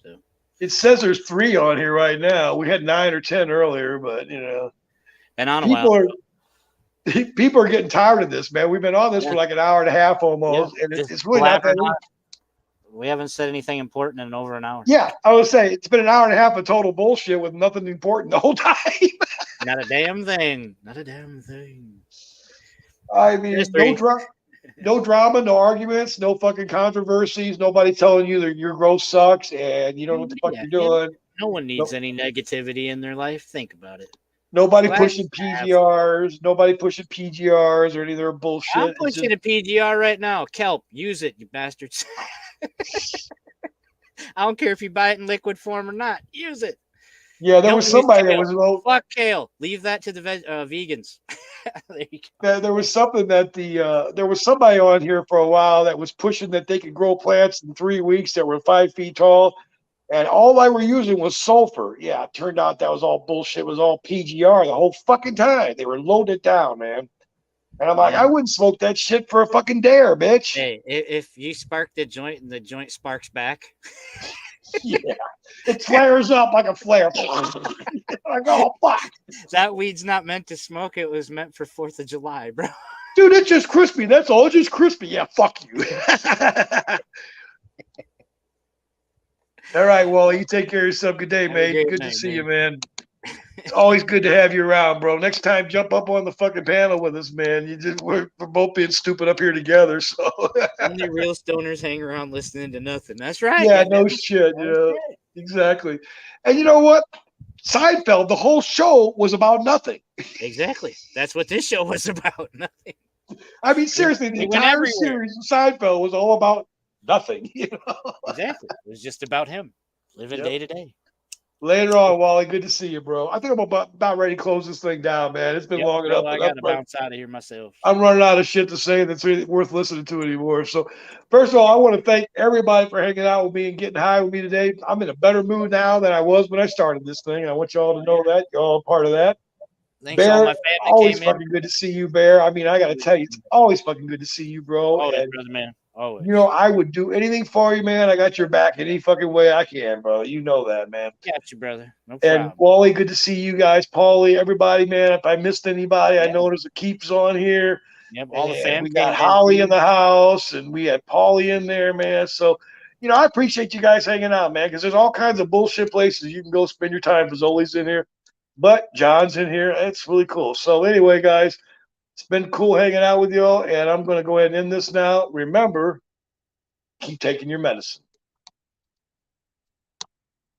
So it says there's 3 on here right now. We had 9 or 10 earlier, but you know, been on a while. People are getting tired of this, man. We've been on this for like an hour and a half almost, and it's really not that. We haven't said anything important in over an hour. Yeah, I would say it's been an hour and a half of total bullshit with nothing important the whole time. Not a damn thing. Not a damn thing. I mean, no drama, no arguments, no fucking controversies. Nobody telling you that your growth sucks and you don't know what the fuck you're doing. No one needs any negativity in their life. Think about it. Nobody pushing PGRs. Nobody pushing PGRs or any of their bullshit. I'm pushing a PGR right now. Kelp, use it, you bastards. I don't care if you buy it in liquid form or not. Use it. Yeah, there was somebody that was low. Fuck kale. Leave that to the vegans. There was something that there was somebody on here for a while that was pushing that they could grow plants in 3 weeks that were 5 feet tall, and all they were using was sulfur. Yeah, it turned out that was all bullshit. It was all PGR the whole fucking time. They were loaded down, man. And I'm like, I wouldn't smoke that shit for a fucking dare, bitch. Hey, if you spark the joint and the joint sparks back. Yeah. It flares up like a flare. I go, oh, fuck. That weed's not meant to smoke. It was meant for 4th of July, bro. Dude, it's just crispy. That's all. It's just crispy. Yeah, fuck you. All right, Wally, you take care of yourself. Good day, man. Good to see you, man. It's always good to have you around, bro. Next time, jump up on the fucking panel with us, man. We're both being stupid up here together. So only real stoners hang around listening to nothing. That's right. Yeah, no shit. Yeah, exactly. And you know what? Seinfeld, the whole show was about nothing. Exactly. That's what this show was about. Nothing. I mean, seriously, the entire series of Seinfeld was all about nothing. You know? Exactly. It was just about him living day to day. Later on, Wally, good to see you, bro. I think I'm about ready to close this thing down, man. It's been long enough. I got to bounce out of here myself. I'm running out of shit to say that's really worth listening to anymore. So, first of all, I want to thank everybody for hanging out with me and getting high with me today. I'm in a better mood now than I was when I started this thing. I want you all to know that. You're all a part of that. Thanks, Bear, all my family always came fucking in. good to see you, Bear. I mean, I got to tell you, it's always fucking good to see you, bro. Always, and, brother, man. Always. You know, I would do anything for you, man. I got your back in any fucking way I can, bro. You know that, man. Got you, brother. No problem. And Wally, good to see you guys. Paulie, everybody, man. If I missed anybody, I know there's a Keeps on here. Yep, all the fam. We got Holly in the house, and we had Paulie in there, man. So, you know, I appreciate you guys hanging out, man, because there's all kinds of bullshit places you can go spend your time. Fazoli's in here, but John's in here. It's really cool. So, anyway, guys, it's been cool hanging out with y'all, and I'm going to go ahead and end this now. Remember, keep taking your medicine.